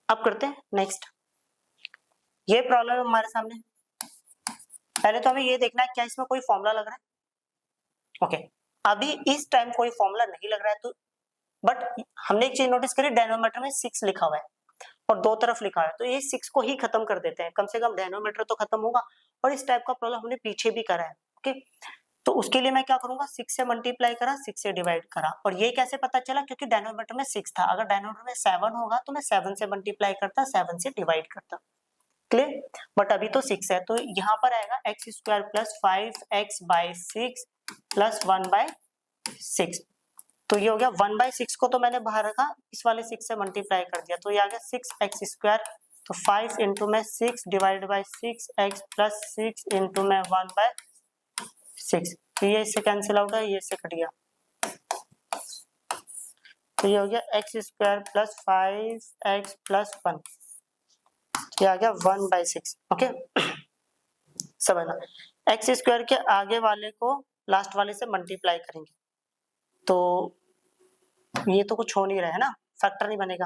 अब करते हैं नेक्स्ट। ये प्रॉब्लम हमारे सामने, पहले तो हमें ये देखना है क्या इसमें कोई फॉर्मूला लग रहा है। ओके, अभी इस टाइम कोई फॉर्मूला नहीं लग रहा है, तो बट हमने एक चीज नोटिस करी, डेनोमीटर में 6 लिखा हुआ है और दो तरफ लिखा है, तो ये 6 को ही खत्म कर देते हैं, कम से कम डेनोमीटर तो खत्म होगा। और इस टाइप का प्रॉब्लम हमने पीछे भी करा है। ओके, तो उसके लिए मैं क्या करूंगा, 6 से मल्टीप्लाई करा, 6 से डिवाइड करा। और ये कैसे पता चला, क्योंकि डेनोमीटर में 6 था, अगर डेनोमीटर में 7 होगा तो मैं 7 से मल्टीप्लाई करता, 7 से डिवाइड करता। क्लियर? बट अभी तो 6 है, तो यहाँ पर आएगा x square plus 5x/6 plus 1/6। तो ये हो गया 1/6 को तो मैंने बाहर रखा, इस वाले 6 से मल्टीप्लाई कर दिया, तो ये आ गया 6x स्क्वायर। तो 5 इंटू में 6 divide by 6x plus 6 into में 1/6। तो ये इससे कैंसिल आउट है, ये इससे कट गया, तो ये हो गया x square plus 5x plus 1, ये आ गया 1/6। ओके, समझना, x स्क्वायर के आगे वाले को लास्ट वाले से मल्टीप्लाई करेंगे, तो ये तो कुछ हो नहीं रहा है ना, फैक्टर नहीं बनेगा।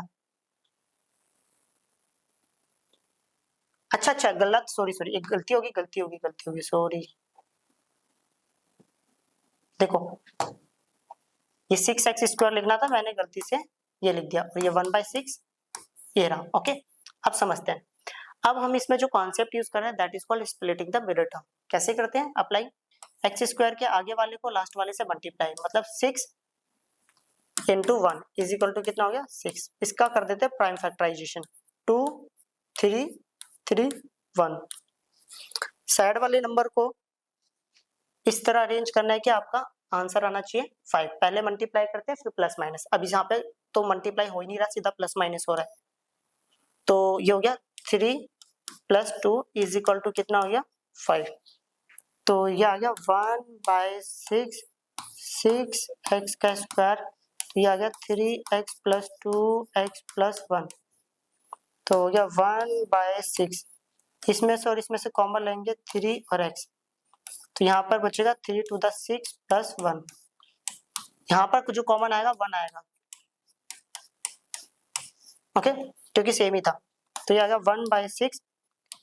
अच्छा गलत, सॉरी एक गलती होगी सॉरी। देखो ये 6x स्क्वायर लिखना था, मैंने गलती से ये लिख दिया, और ये 1/6 ये रहा। ओके, अब समझते हैं। अब हम इसमें जो कॉन्सेप्ट यूज कर रहे हैं that is called splitting the middle term. कैसे करते हैं अप्लाई? एक्स स्क्वायर के आगे वाले को लास्ट वाले से मल्टीप्लाई, मतलब 6 इंटू 1 इज इक्वल टू कितना हो गया 6। इसका कर देते हैं प्राइम फैक्टराइजेशन, 2 3 3 1। साइड वाले नंबर को इस तरह अरेंज करना है कि आपका आंसर आना चाहिए 5। पहले मल्टीप्लाई करते हैं फिर प्लस माइनस, अब यहाँ पे तो मल्टीप्लाई हो ही नहीं रहा, सीधा प्लस माइनस हो रहा है। तो ये हो गया 3 + 2 इज इक्वल टू कितना हो गया 5। तो ये आ गया 1/6 6x का स्क्वायर, ये आ गया 3x + 2x + 1। तो हो गया 1/6, इसमें से और इसमें से कॉमन लेंगे 3 और x, तो यहाँ पर बचेगा 3 to the 6 + 1। यहाँ पर जो कॉमन आएगा 1 आएगा, ओके, क्योंकि सेम ही था। तो ये आ गया 1/6,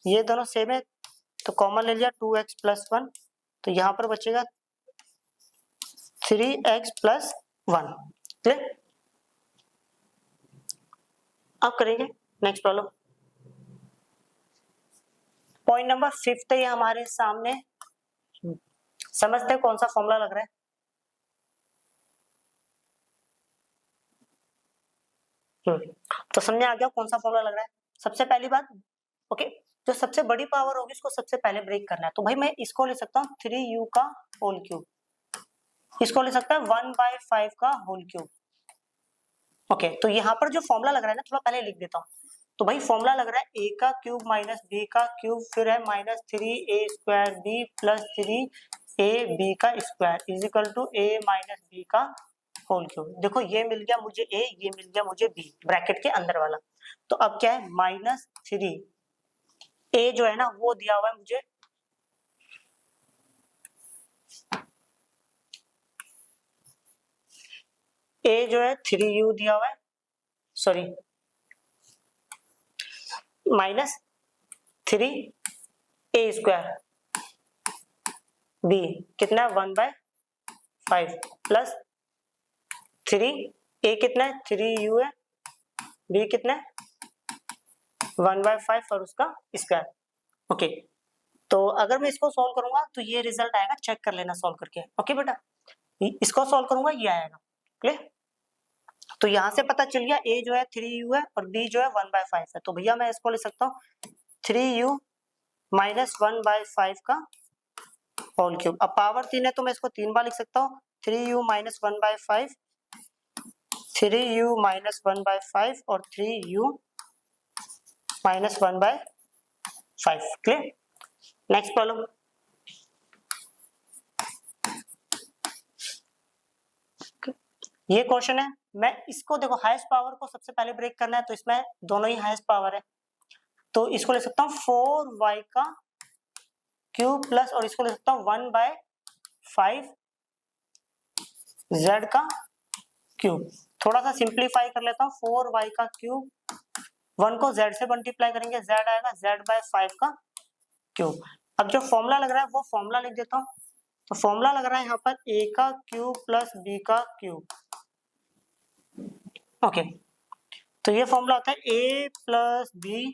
ये दोनों सेम है तो कॉमन ले लिया 2x + 1, तो यहाँ पर बचेगा 3x + 1। क्लियर? अब करेंगे नेक्स्ट प्रॉब्लम। पॉइंट नंबर 5 है हमारे सामने, समझते हैं कौन सा फॉर्मूला लग रहा है। तो समझ में आ गया कौन सा फॉर्मूला लग रहा है। सबसे पहली बात, ओके, जो सबसे बड़ी पावर होगी उसको सबसे पहले ब्रेक करना है। तो भाई मैं इसको ले सकता हूँ 3u का होल क्यूब, इसको ले सकता है 1/5 का होल क्यूब। ओके, तो यहाँ पर जो फॉर्मूला लग रहा है ना, थोड़ा पहले लिख देता हूँ। तो भाई फॉर्मूला लग रहा है a का क्यूब माइनस b का क्यूब, फिर है -3a² b + 3ab का square is equal to a - b का होल क्यूब। देखो ये मिल गया मुझे a, ये मिल गया मुझे b, ब्रैकेट के अंदर वाला। तो अब क्या है -3, a जो है ना वो दिया हुआ है मुझे a जो है 3u दिया हुआ है, सॉरी -3a² b कितना है 1/5 प्लस 3 a कितना है 3u है, b कितना है 1/5 और उसका स्क्वायर। ओके, तो अगर मैं इसको सॉल्व करूंगा तो ये रिजल्ट आएगा, चेक कर लेना सॉल्व करके। ओके बेटा, इसको सॉल्व करूंगा ये आएगा। क्लियर? तो यहाँ से पता चल गया a जो है 3u है और b जो है 1/5 है। तो भैया मैं इसको ले सकता हूँ 3u - 1/5 का होल क्यूब। अब पावर 3 है तो मैं इसको 3 बार लिख सकता हूँ, 3u - 1/5, 3u - 1/5 और 3u - 1/5। क्लियर? Next problem. ये क्वेश्चन है, मैं इसको देखो हाईएस्ट पावर को सबसे पहले ब्रेक करना है, तो इसमें दोनों ही हाईएस्ट पावर है, तो इसको ले सकता हूँ 4y का क्यूब प्लस, और इसको ले सकता हूँ 1/5 z का क्यूब। थोड़ा सा सिंप्लीफाई कर लेता हूँ, 4y का क्यूब, 1 को z से मल्टीप्लाई करेंगे, z आएगा z/5 का क्यूब। अब जो फॉर्मूला लग रहा है वो फॉर्मूला लिख देता हूँ। तो फॉर्मूला लग रहा है यहाँ पर a का क्यूब प्लस b का क्यूब। ओके, तो ये फॉर्मूला होता है a प्लस b,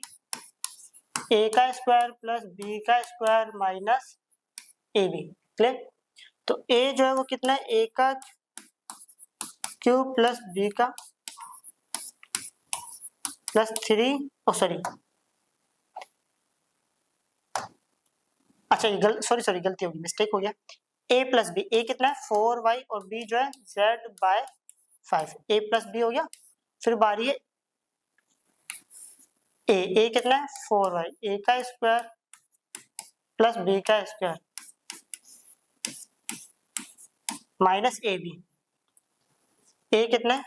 a का स्क्वायर प्लस b का स्क्वायर माइनस ab। क्लियर? तो a जो है वो कितना है, a का क्यूब प्लस b का प्लस 3, सॉरी, अच्छा ये सॉरी गलती होगी, मिस्टेक हो गया। a प्लस b, a कितना है 4y और b जो है z/5, a प्लस b हो गया। फिर बारी है a कितना है 4y, a का स्क्वायर प्लस b का स्क्वायर माइनस ab, a कितना है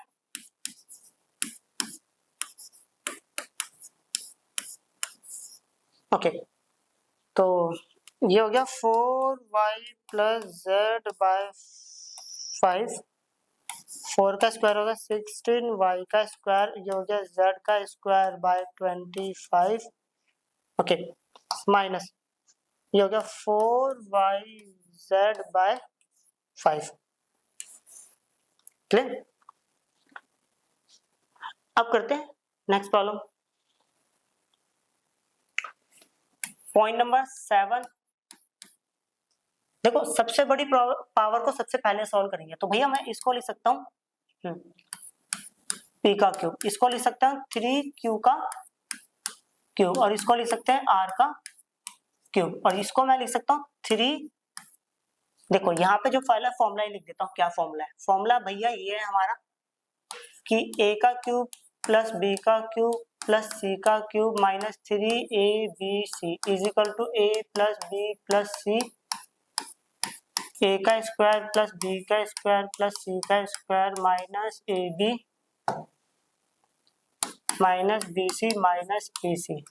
ओके, तो ये हो गया 4y प्लस z/5, 4 का स्क्वायर होगा 16, y का स्क्वायर ये हो गया z का स्क्वायर बाय 25, ओके, माइनस ये हो गया 4yz/5। क्लियर? अब करते हैं नेक्स्ट प्रॉब्लम। पॉइंट नंबर 7, देखो सबसे बड़ी पावर को सबसे पहले सॉल्व करेंगे, तो भैया मैं इसको लिख सकता हूँ p का क्यूब, इसको लिख सकता हूँ 3q का क्यूब, और इसको लिख सकते हैं r का क्यूब, और इसको मैं लिख सकता हूँ 3। देखो यहाँ पे जो पहला फॉर्मूला लिख देता हूँ, क्या फॉर्मूला है? फॉर्मूला भैया ये है हमारा कि a का क्यूब प्लस b का क्यूब प्लस c का cube minus 3abc is equal to a plus b plus c, a का स्क्वायर प्लस b का स्क्वायर प्लस c का square minus ab minus bc minus ac।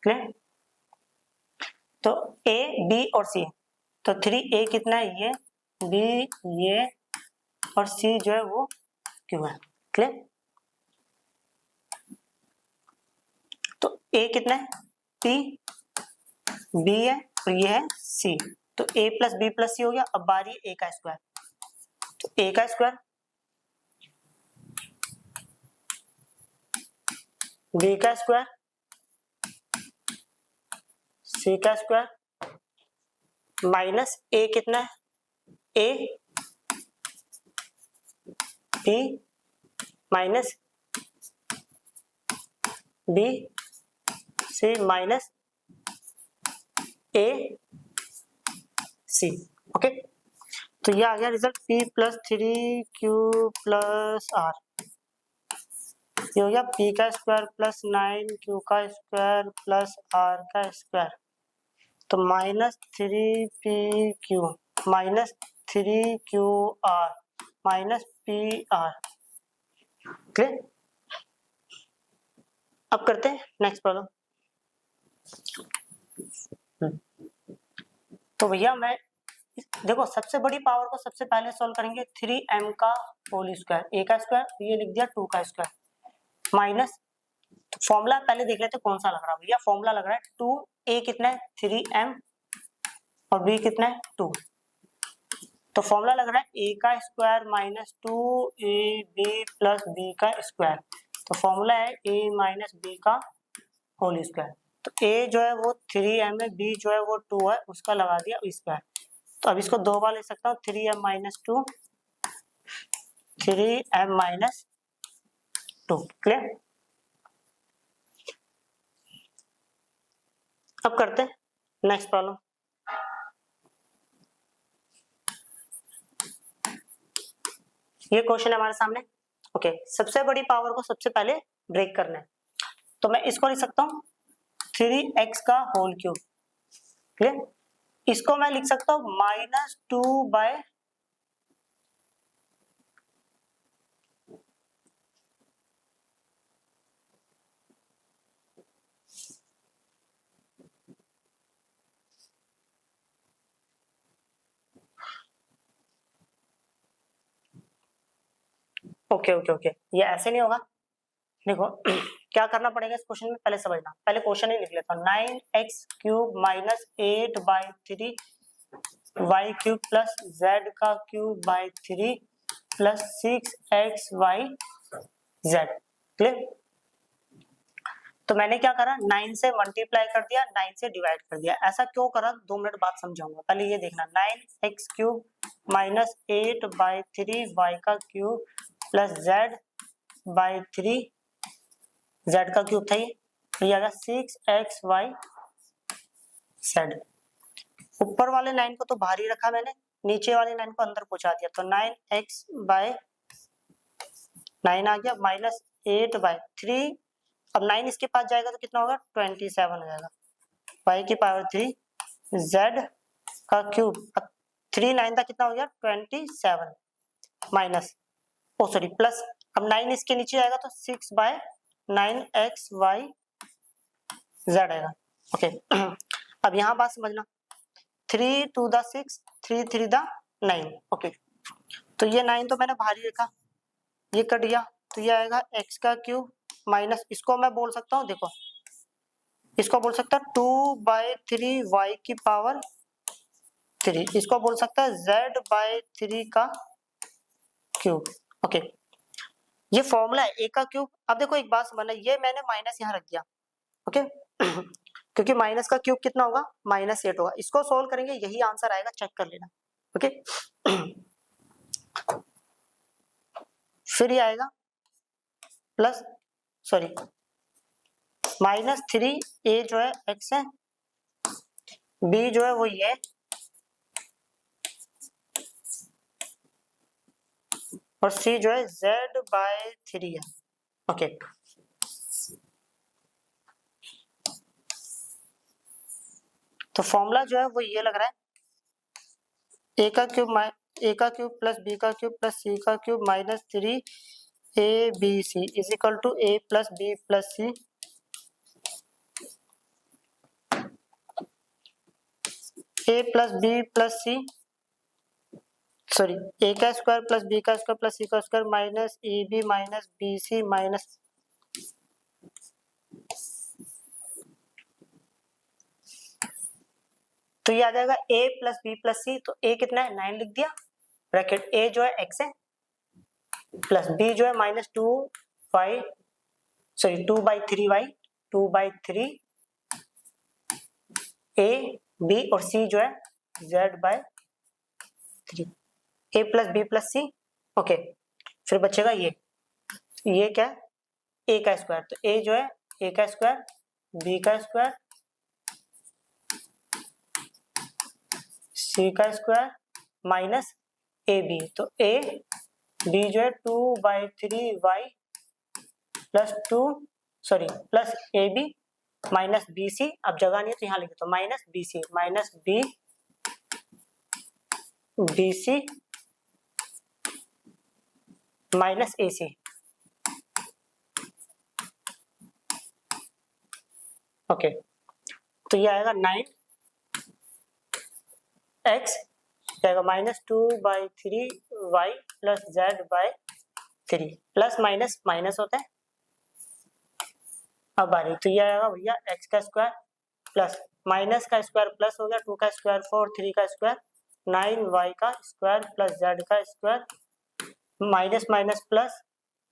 Clear? तो a b और c, तो 3a कितना है ये, b ये, और c जो है वो क्यों है। क्लियर? तो a कितना है, p, b है और ये है c, तो a plus b plus c हो गया। अब बारी a का स्क्वायर, तो a का स्क्वायर, b का स्क्वायर, c का स्क्वायर माइनस a कितना है, a b minus b c minus a c। Okay, तो ये आ गया result p plus 3q plus r, ये हो गया p का स्क्वायर प्लस 9q का स्क्वायर प्लस r का स्क्वायर, तो minus 3pq minus 3qr minus pr। Clear? अब करते हैं नेक्स्ट प्रॉब्लम। तो भैया मैं देखो सबसे बड़ी पावर को सबसे पहले सॉल्व करेंगे, 3m का होल स्क्वायर, a का स्क्वायर, ये लिख दिया 2 का स्क्वायर माइनस, तो फॉर्मूला पहले देख लेते कौन सा लग रहा है भैया। फॉर्मूला लग रहा है 2a कितना है 3m और b कितना है 2, तो फॉर्मूला लग रहा है a का स्क्वायर माइनस 2ab प्लस b का स्क्वायर, तो फॉर्मूला है a माइनस b का होल स्क्वायर। तो a जो है वो 3m है, b जो है वो 2 है, उसका लगा दिया स्क्वायर। तो अब इसको दो बार लिख सकता हूँ, 3m minus 2, 3m minus 2। Clear? अब करते हैं नेक्स्ट प्रॉब्लम। ये क्वेश्चन है हमारे सामने। ओके, सबसे बड़ी पावर को सबसे पहले ब्रेक करना है, तो मैं इसको लिख सकता हूँ 3x का होल क्यूब। क्लियर? इसको मैं लिख सकता हूँ minus 2 by okay okay okay, ये ऐसे नहीं होगा। देखो क्या करना पड़ेगा इस क्वेश्चन में, पहले समझना, पहले क्वेश्चन ही लिख लेता हूँ। 9x cube minus 8 by 3 Y cube plus z का cube by 3 plus 6xy z। Clear? तो मैंने क्या करा, 9 से मल्टीप्लाई कर दिया, 9 से डिवाइड कर दिया। ऐसा क्यों करा, 2 मिनट बाद समझाऊंगा, पहले ये देखना। 9x cube minus 8 by 3 Y का cube plus z by 3, z का क्यूब था ये, तो ये आ गया 6xy z। ऊपर वाले लाइन को तो बाहर ही रखा मैंने, नीचे वाली लाइन को अंदर पहुंचा दिया, तो 9x बाय 9 आ गया माइनस 8 बाय 3। अब 9 इसके पास जाएगा तो कितना होगा, 27 हो जाएगा, y की पावर 3 z का क्यूब। अब 3 9 था कितना हो गया 27 माइनस सॉरी प्लस, अब 9 इसके नीचे आएगा तो 6 बाय 9xy z आएगा। ओके अब यहाँ बात समझना, 3 2 द 6 3 3 द 9। ओके, तो ये 9 तो मैंने बाहर ही रखा, ये कट गया, तो ये आएगा x का क्यूब माइनस, इसको मैं बोल सकता हूँ, देखो इसको बोल सकता है 2 बाई 3 y की पावर 3, इसको बोल सकता है z बाई 3 का क्यूब। ओके, ये फॉर्मूला है a का क्यूब। अब देखो एक बात समझना, ये मैंने माइनस यहाँ रख दिया, ओके, क्योंकि माइनस का क्यूब कितना होगा, -8 होगा। इसको सोल्व करेंगे, यही आंसर आएगा, चेक कर लेना। ओके फिर ये आएगा प्लस सॉरी -3 ए जो है x है, बी जो है वो ये, और सी जो है z/3 है। ओके तो फॉर्मूला जो है वो ये लग रहा है, ए का क्यूब प्लस बी का क्यूब प्लस सी का cube -3 A B C is equal to A plus B plus C A plus B plus C sorry A का स्क्वायर प्लस बी का स्क्वायर प्लस सी का square minus A B minus B C minus, तो ये आ जाएगा a plus B plus C. तो a कितना है, 9 लिख दिया, ब्रैकेट a जो है x है, प्लस b जो है -2y sorry 2/3y 2/3 a b और c जो है z/3 a plus B plus C. Okay फिर बचेगा ये क्या है, a का स्क्वायर, तो a जो है a का स्क्वायर b का स्क्वायर c का स्क्वायर माइनस ए बी, तो a b जो है 2/3y plus plus A B minus B C, अब जगह नहीं है तो यहाँ लिख देता हूँ माइनस बी सी माइनस ए सी। ओके तो ये आएगा 9x जाएगा -2/3y plus z/3 plus minus minus होता है। अब आ रही तो ये आएगा भैया x का स्क्वायर प्लस माइनस का स्क्वायर प्लस हो गया 2 का स्क्वायर 4 3 का स्क्वायर 9y का स्क्वायर प्लस z का स्क्वायर माइनस माइनस प्लस,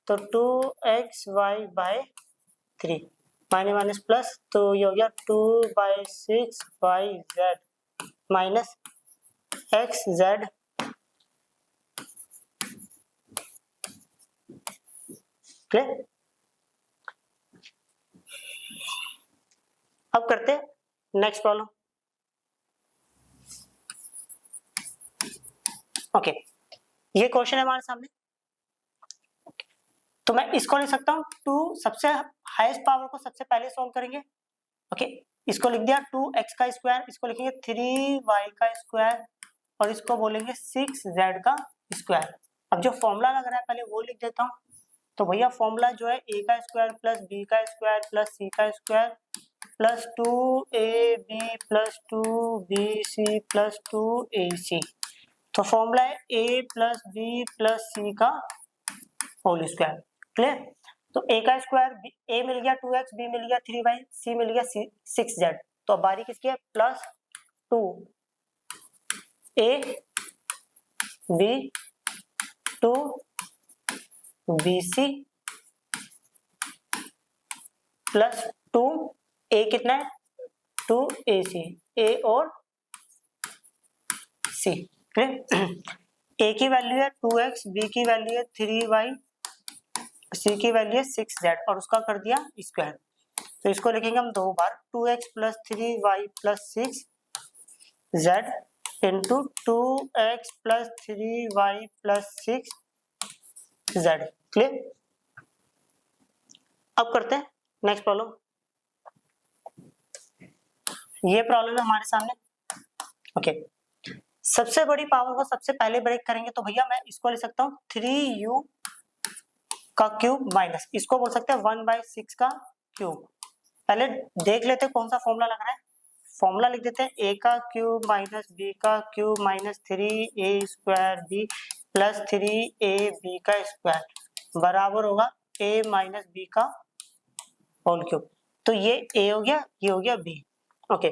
तो 2xy/3 माइनस माइनस प्लस, तो ये हो गया 2/6yz माइनस xz क्लियर। अब करते हैं नेक्स्ट प्रॉब्लम। ओके ये क्वेश्चन है हमारे सामने, तो मैं इसको लिख सकता हूँ 2 सबसे हाईएस्ट पावर को सबसे पहले सॉल्व करेंगे। ओके इसको लिख दिया 2x का स्क्वायर, इसको लिखेंगे 3y का स्क्वायर और इसको बोलेंगे 6z का स्क्वायर। अब जो फॉर्मूला लग रहा है पहले वो लिख देता हूँ। तो भैया फॉर्मूला जो है a का स्क्वायर प्लस b का स्क्वायर प्लस c का square plus 2ab plus 2bc plus 2ac, तो फॉर्मूला है a plus b plus c का होल स्क्वायर। क्लियर। तो a का स्क्वायर a मिल गया 2x, b मिल गया 3y, c मिल गया 6z, तो अब बारी किसकी है, plus 2a b 2bc plus 2a कितना है 2ac, a और c। a की वैल्यू है 2x, b की वैल्यू है 3y, c की वैल्यू है 6z और उसका कर दिया स्क्वायर। तो इसको लिखेंगे हम 2 बार 2x plus 3y plus 6z into 2x plus 3y plus 6z। Clear. अब करते हैं नेक्स्ट प्रॉब्लम। ये प्रॉब्लम है हमारे सामने। ओके सबसे बड़ी पावर को सबसे पहले ब्रेक करेंगे, तो भैया मैं इसको ले सकता हूँ 3u का क्यूब माइनस, इसको बोल सकते हैं 1/6 का क्यूब। पहले देख लेते हैं कौन सा फॉर्मूला लग रहा है। फॉर्मूला लिख देते हैं a का क्यूब माइनस b का cube minus 3a square b plus 3ab का स्क्वायर बराबर होगा a माइनस b का होल क्यूब। तो ये a हो गया, ये हो गया b। ओके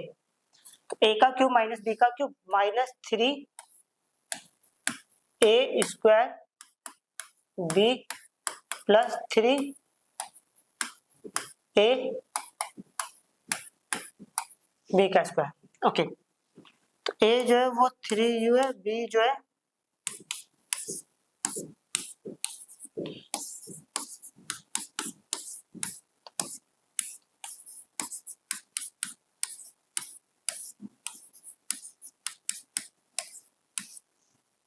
तो a का क्यूब माइनस b का cube minus 3a square b plus 3a B का स्क्वायर। ओके, तो ए जो है वो 3u है, बी जो है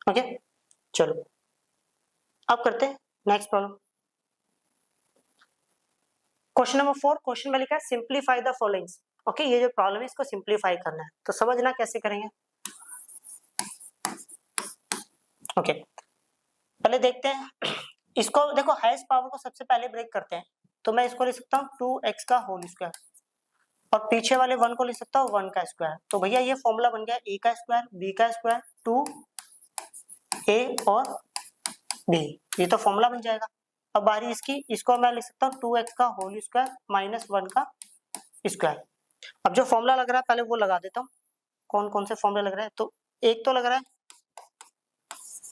ओके। चलो अब करते हैं next problem. Question number 4, question में लिखा है सिंप्लीफाई द फॉलोइंग्स। ओके, ये जो प्रॉब्लम है इसको सिंप्लीफाई करना है, तो समझना कैसे करेंगे। ओके, पहले देखते हैं इसको। देखो हाईएस्ट पावर को सबसे पहले ब्रेक करते हैं, तो मैं इसको लिख सकता हूँ 2x का होल स्क्वायर, और पीछे वाले 1 को लिख सकता हूँ 1 का स्क्वायर। तो भैया ये फॉर्मूला बन गया a का स्क्वायर, b का स्क्वायर, 2a और b, ये तो फॉर्मूला बन जाएगा। अब बारी इसकी, इसको मैं लिख सकता हूँ 2x का होल स्क्वायर माइनस 1 का स्क्वायर। अब जो फॉर्मूला लग रहा है पहले वो लगा देता हूँ। कौन कौन से फॉर्मूला लग रहा है, तो एक तो लग रहा है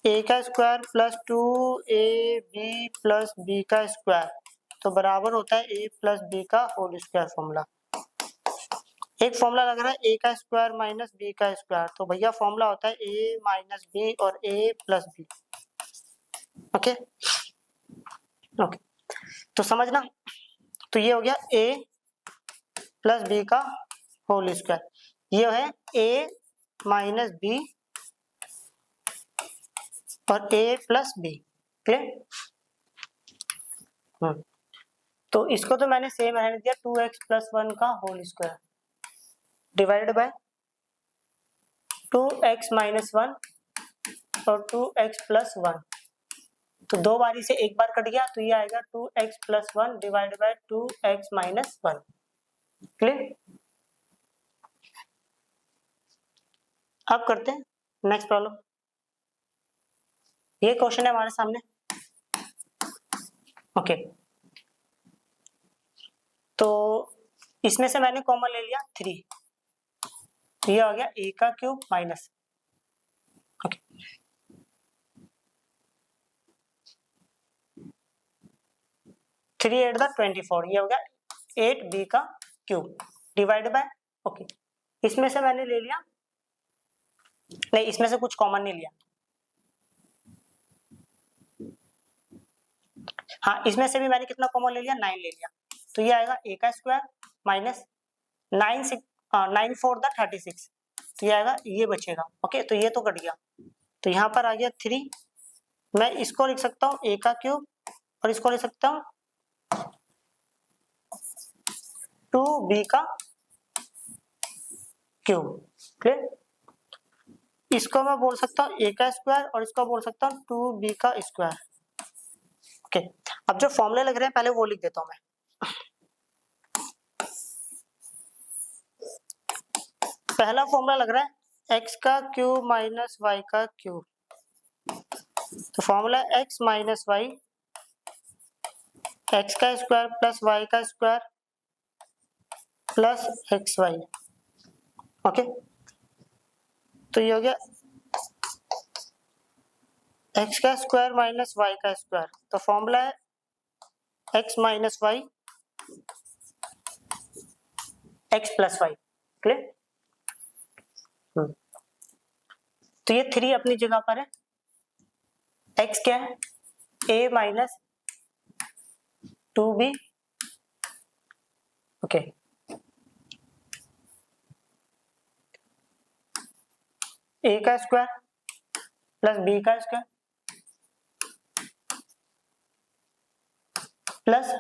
a का स्क्वायर प्लस 2ab प्लस b का स्क्वायर, तो बराबर होता है a प्लस b का होल स्क्वायर फॉर्मूला। एक फॉर्मूला लग रहा है a का स्क्वायर माइनस b का स्क्वायर, तो भैया फॉर्मूला होता है a माइनस b और a plus b। Okay okay, तो समझना, तो ये हो गया a प्लस b का होल स्क्वायर, ये है a माइनस b और a प्लस b। क्लियर? तो इसको तो मैंने सेम रहने दिया 2x प्लस 1 का whole square divided by 2x minus 1 और 2x प्लस 1, तो दो बारी से एक बार कट गया, तो ये आएगा 2x plus 1 divided by 2x minus 1। Clear? अब करते हैं नेक्स्ट प्रॉब्लम। ये क्वेश्चन है हमारे सामने। ओके, तो इसमें से मैंने कॉमन ले लिया 3, ये आ गया a का क्यूब माइनस, ओके, 3 8 द 24, ये हो गया 8b का क्यूब डिवाइड बाय, ओके, इसमें से मैंने ले लिया, नहीं इसमें से कुछ कॉमन नहीं लिया, हाँ इसमें से भी मैंने कितना कॉमन ले लिया, 9 ले लिया, तो ये आएगा a का स्क्वायर माइनस 9 4 द 36, तो ये आएगा, ये बचेगा। ओके, तो ये तो कट गया, तो यहाँ पर आ गया 3, मैं इसको लिख सकता हूँ a का क्यूब और इसको लिख सकता हूँ 2b का क्यूब। क्लियर? इसको मैं बोल सकता हूँ a का स्क्वायर और इसको बोल सकता हूँ 2b का स्क्वायर। ओके, अब जो फॉर्मूले लग रहे हैं पहले वो लिख देता हूँ मैं। पहला फॉर्मूला लग रहा है x का क्यूब माइनस y का क्यूब, तो formula x minus y, x का स्क्वायर प्लस y का स्क्वायर प्लस xy। ओके, तो ये हो गया x का स्क्वायर माइनस y का स्क्वायर, तो फॉर्मूला है x minus y x plus y। Clear? तो ये 3 अपनी जगह पर है, x क्या है a minus 2b, okay, a का स्क्वायर प्लस b का square plus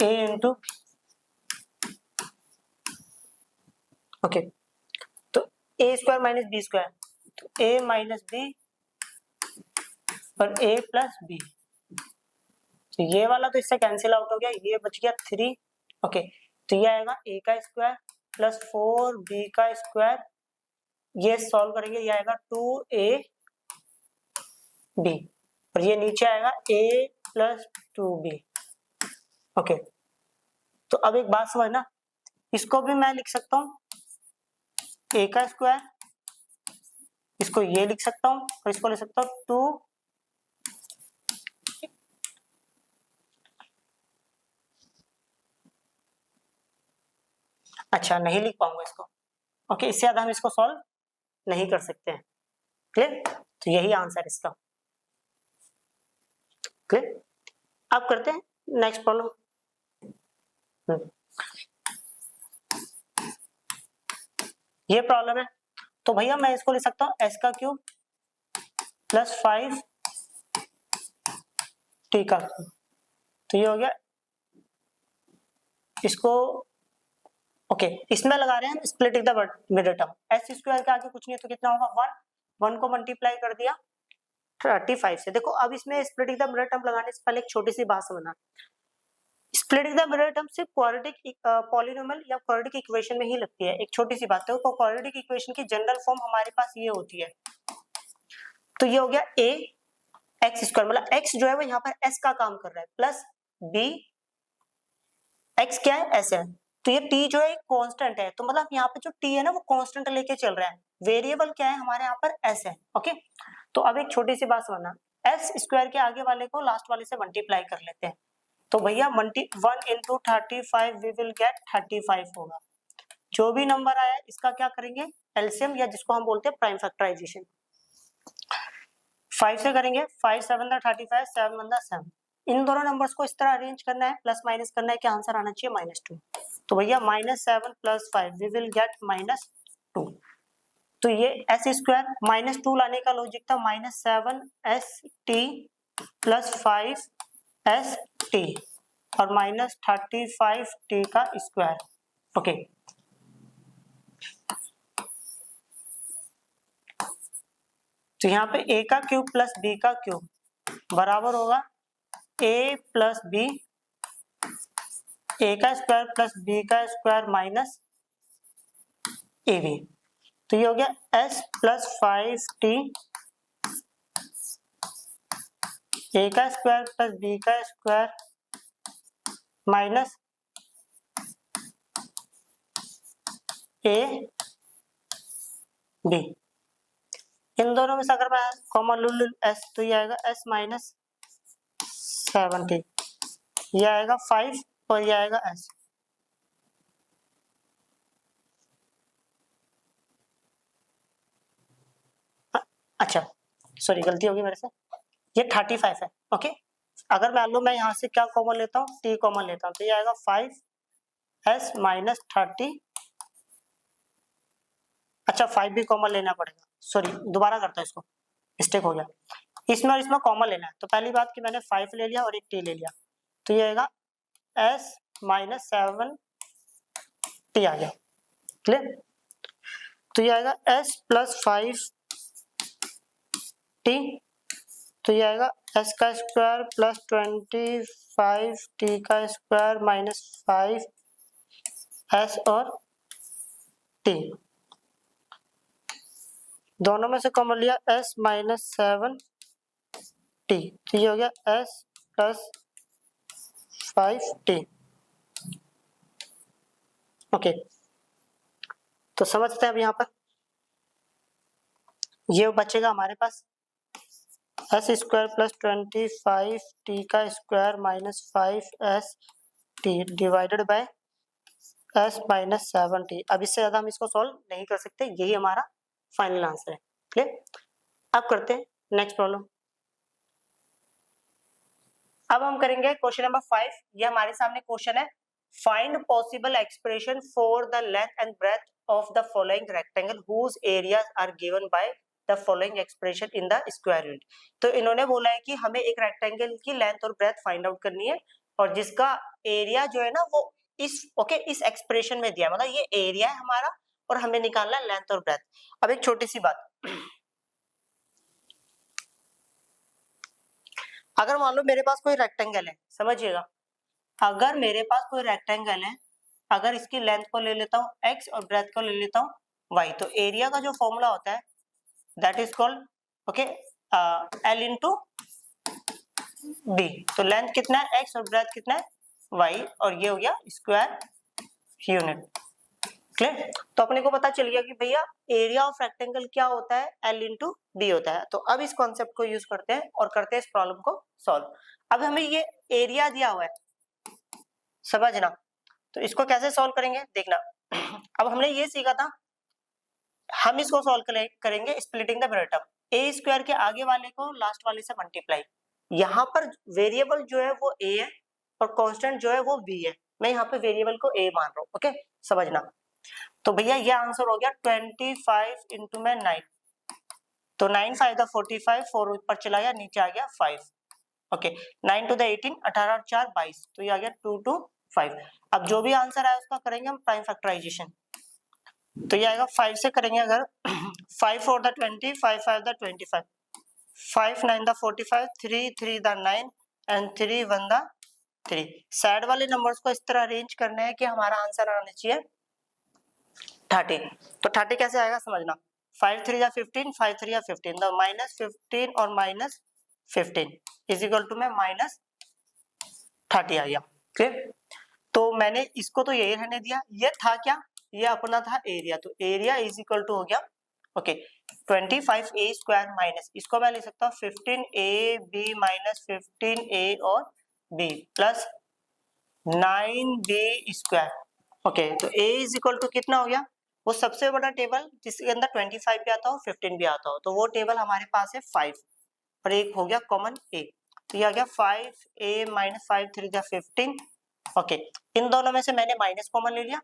a into, okay, तो a square minus b square, तो a माइनस b और a प्लस b, तो ये वाला तो इससे कैंसिल आउट हो गया, ये बच गया 3। ओके, तो ये आएगा a का स्क्वायर प्लस 4b का स्क्वायर, ये सॉल्व करेंगे, ये आएगा 2ab और ये नीचे आएगा a प्लस 2b। ओके, तो अब एक बात समझना, इसको भी मैं लिख सकता हूँ a का स्क्वायर, इसको ये लिख सकता हूँ और इसको लिख सकता हूँ 2 , अच्छा नहीं लिख पाऊंगा इसको, ओके, इससे ज्यादा हम इसको सॉल्व नहीं कर सकते हैं। क्लियर? तो यही आंसर इसका। क्लियर? अब करते हैं नेक्स्ट प्रॉब्लम। ये प्रॉब्लम है, तो भैया मैं इसको लिख सकता हूँ एस का क्यूब प्लस 5 टी का क्यूब। तो ये हो गया, इसको ओके इसमें लगा रहे हैं splitting the middle term. S square के आगे कुछ नहीं है तो कितना होगा 1 को मल्टीप्लाई कर दिया 35 से। देखो अब इसमें स्प्लिटिंग द मिडिल टर्म लगाने से पहले एक छोटी सी बात समझना, स्प्लिटिंग द मिडिल टर्म सिर्फ क्वाड्रेटिक पॉलिनोमियल या क्वाड्रेटिक इक्वेशन में ही लगती है। एक छोटी सी बात है, तो क्वाड्रेटिक इक्वेशन की जनरल फॉर्म हमारे पास ये होती है। तो ये हो गया a एक्स स्क्वायर, मतलब x जो है वो यहाँ पर s का काम कर रहा है, प्लस b x क्या है s है, तो ये t जो है कांस्टेंट है, तो मतलब यहाँ पे जो t है ना वो कांस्टेंट लेके चल रहा है। वेरिएबल क्या है हमारे यहाँ पर s है। ओके, तो अब एक छोटी सी बात समझना, s स्क्वायर के आगे वाले को लास्ट वाले से मल्टीप्लाई कर लेते हैं। तो भैया 1 into 35 वी विल गेट 35 होगा। जो भी नंबर आया इसका क्या करेंगे एलसीएम, या जिसको हम बोलते हैं प्राइम फैक्टराइजेशन। 5 से करेंगे, 5 7 35 7 1 7। इन दोनों नंबर्स को इस तरह अरेंज करना है, प्लस माइनस करना है, क्या आंसर आना चाहिए -2। तो भैया -7 + 5 वी विल गेट -2। तो ये एस स्क्वायर -2 लाने का लॉजिक था -7 st + 5 st और -35 t का स्क्वायर। ओके, तो यहाँ पे a का क्यूब प्लस b का क्यूब बराबर होगा a प्लस b, a का स्क्वायर प्लस b का स्क्वायर माइनस ab। तो ये हो गया s प्लस 5t a का स्क्वायर प्लस b का स्क्वायर माइनस a b। इन दोनों में से अगर मैं कॉमन लूं s, तो ये आएगा s माइनस 70, ये आएगा 5 और ये आएगा s। अच्छा सॉरी गलती होगी मेरे से, ये 35 है। ओके, अगर मान लो मैं यहाँ से क्या कॉमन लेता हूँ t कॉमन लेता हूँ, तो ये आएगा 5s माइनस 30। अच्छा 5 भी कॉमन लेना पड़ेगा, सॉरी दोबारा करता हूँ, इसको मिस्टेक हो गया, इसमें और इसमें कॉमन लेना है। तो पहली बात कि मैंने 5 ले लिया और एक t ले लिया, तो ये आएगा s माइनस 7t आ गया। क्लियर? तो ये आएगा s प्लस 5t, तो ये आएगा s का स्क्वायर प्लस 25t का स्क्वायर माइनस 5s और t। दोनों में से कॉमन लिया s माइनस 7t, तो ये हो गया s प्लस 5t। ओके, तो समझते हैं अब यहाँ पर ये बचेगा हमारे पास s स्क्वायर प्लस 25t का square minus 5st divided by s minus 7t। अब इससे ज्यादा हम इसको सॉल्व नहीं कर सकते, यही हमारा फाइनल आंसर है। क्लियर? अब करते हैं नेक्स्ट प्रॉब्लम। अब हम करेंगे क्वेश्चन नंबर 5। ये हमारे सामने क्वेश्चन है, find possible expression for the length and breadth of the following rectangle whose areas are given by the following expression in the square unit. तो इन्होंने बोला है कि हमें एक रेक्टेंगल की लेंथ और ब्रेथ फाइंड आउट करनी है, और जिसका एरिया जो है ना वो इस एक्सप्रेशन में दिया है, मतलब ये एरिया है हमारा और हमें निकालना है लेंथ और ब्रेथ। अब एक छोटी सी बात, अगर मान लो मेरे पास कोई रेक्टेंगल है, समझिएगा, अगर मेरे पास कोई रेक्टेंगल है, अगर इसकी लेंथ को ले लेता हूँ x और ब्रेथ को ले लेता हूँ y, तो एरिया का जो फॉर्मूला होता है that is called okay l into b। तो लेंथ कितना है x और ब्रेथ कितना है y, और ये हो गया स्क्वायर यूनिट। क्लियर? तो अपने को पता चल गया कि भैया एरिया ऑफ रेक्टेंगल क्या होता है, l इंटू b होता है। तो अब इस कॉन्सेप्ट को यूज करते हैं और करते हैं इस प्रॉब्लम को सॉल्व। अब हमें ये एरिया दिया हुआ है, समझना, तो इसको कैसे सॉल्व करेंगे देखना। अब हमने ये सीखा था, हम इसको सॉल्व करेंगे splitting the middle term, A square के आगे वाले को लास्ट वाले से मल्टीप्लाई। यहाँ पर वेरिएबल जो है वो ए है और कांस्टेंट जो है वो बी है, मैं यहाँ पे वेरिएबल को ए मान रहा हूँ, ओके समझना। तो भैया ये आंसर हो गया 25 इंटू में 9, तो 9 5 द 45, 4 ऊपर चला गया, नीचे आ गया 5, ओके 9 टू द 18, 18 और 4 22, तो ये आ गया 2 to 5। अब जो भी आंसर आया उसका करेंगे हम प्राइम फैक्टराइजेशन, तो ये आएगा 5 से करेंगे अगर 5 4 the 20, 5 5 the 25, 5 9 the 45, 3 3 the 9 and 3 1 the 3। Side वाले नंबर्स को इस तरह अरेंज करना है कि हमारा आंसर आना चाहिए 30। तो 30 कैसे आएगा समझना, 5 3 या 15, 5 3 या 15, तो -15 और -15 इज इक्वल टू में -30 आ गया, क्लियर। तो मैंने इसको तो यही रहने दिया, ये था क्या, ये अपना था एरिया, तो एरिया इज इक्वल टू हो गया ओके 25a स्क्वायर माइनस, इसको मैं लिख सकता हूँ 15ab माइनस 15a और b plus 9b square, okay. तो a इज इक्वल टू कितना हो गया, वो सबसे बड़ा टेबल जिसके अंदर 25 भी आता हो 15 भी आता हो, तो वो टेबल हमारे पास है 5 और एक हो गया कॉमन a, तो ये आ गया 5a माइनस 5 3 जा 15, ओके। इन दोनों में से मैंने माइनस कॉमन ले लिया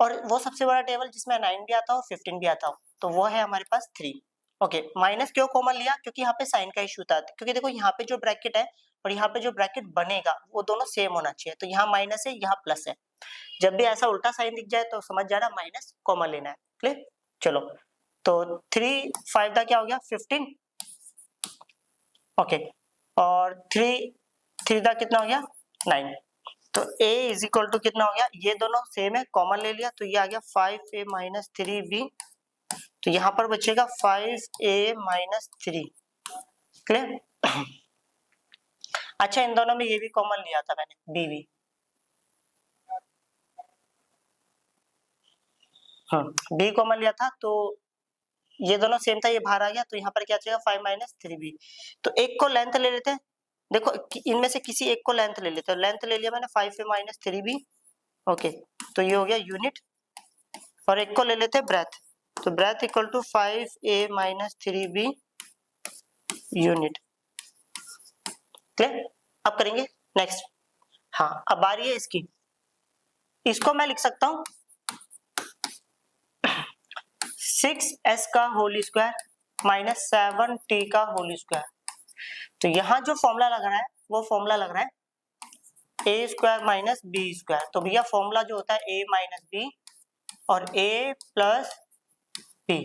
और वो सबसे बड़ा टेबल जिसमें 9 भी आता हो 15 भी आता हो, तो वो है हमारे पास 3, ओके। माइनस क्यों कॉमन लिया, क्योंकि यहाँ पे साइन का इशू था, क्योंकि देखो यहाँ पे जो ब्रैकेट है और यहाँ पे जो ब्रैकेट बनेगा वो दोनों सेम होना चाहिए, तो यहाँ माइनस है यहाँ प्लस है, जब भी ऐसा उल्टा साइन दिख जाए तो समझ जाना माइनस कॉमन लेना है, क्लियर। चलो तो 3 5 का क्या हो गया 15, ओके, और 3 का कितना हो गया 9, तो a इज इक्वल टू कितना हो गया, ये दोनों सेम है कॉमन ले लिया, तो ये आ गया 5a माइनस 3b, तो यहाँ पर बचेगा 5a माइनस 3, क्लियर। अच्छा इन दोनों में ये भी कॉमन लिया था मैंने b भी, b कॉमन लिया था, तो ये दोनों सेम था, ये बाहर आ गया, तो यहाँ पर क्या चलेगा 5 माइनस 3b, तो एक को लेंथ ले लेते हैं, देखो इनमें से किसी एक को लेंथ ले लेते हैं, लेंथ ले लिया मैंने 5a माइनस 3b, ओके, तो ये हो गया यूनिट, और एक को ले लेते हैं ब्रेथ, तो breadth equal to 5a minus 3b unit, clear. अब करेंगे नेक्स्ट, हाँ अब बारी है इसकी, इसको मैं लिख सकता हूं 6s का होल स्क्वायर माइनस 7t का होल स्क्वायर, तो यहाँ जो फॉर्मूला लग रहा है वो फॉर्मूला लग रहा है a square minus b square, तो भैया फॉर्मूला जो होता है a माइनस b और a प्लस b,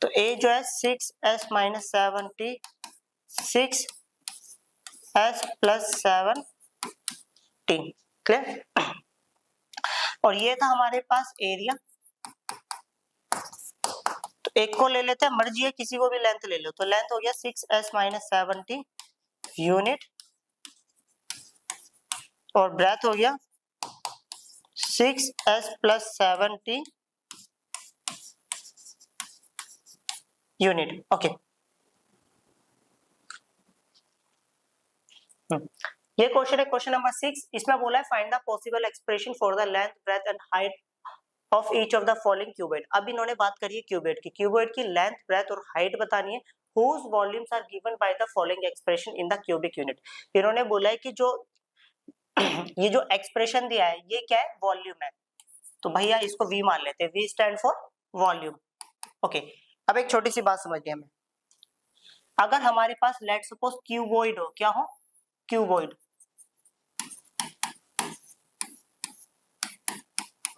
तो a जो है 6s minus 7t, 6s plus 7t, clear. और ये था हमारे पास एरिया, तो एक को ले लेते हैं, मर्जी है किसी को भी लेंथ ले लो, तो लेंथ हो गया 6s माइनस 7t यूनिट, और ब्रेथ हो गया 6s plus 7t unit, okay. ये क्वेश्चन है क्वेश्चन नंबर 6, इसमें बोला है find the possible expression for the length breadth and height of each of the following cuboid. अब इन्होंने बात करी है क्यूबॉइड की लेंथ ब्रेथ और हाइट बतानी है, whose volumes are given by the following expression in the cubic unit। इन्होंने बोला है कि जो ये जो एक्सप्रेशन दिया है ये क्या है, वॉल्यूम है, तो भैया इसको V मान लेते हैं, V stand for volume, okay. अब एक छोटी सी बात समझिए हमें, अगर हमारे पास लेट सपोज क्यूबॉइड हो, क्या हो क्यूबॉइड,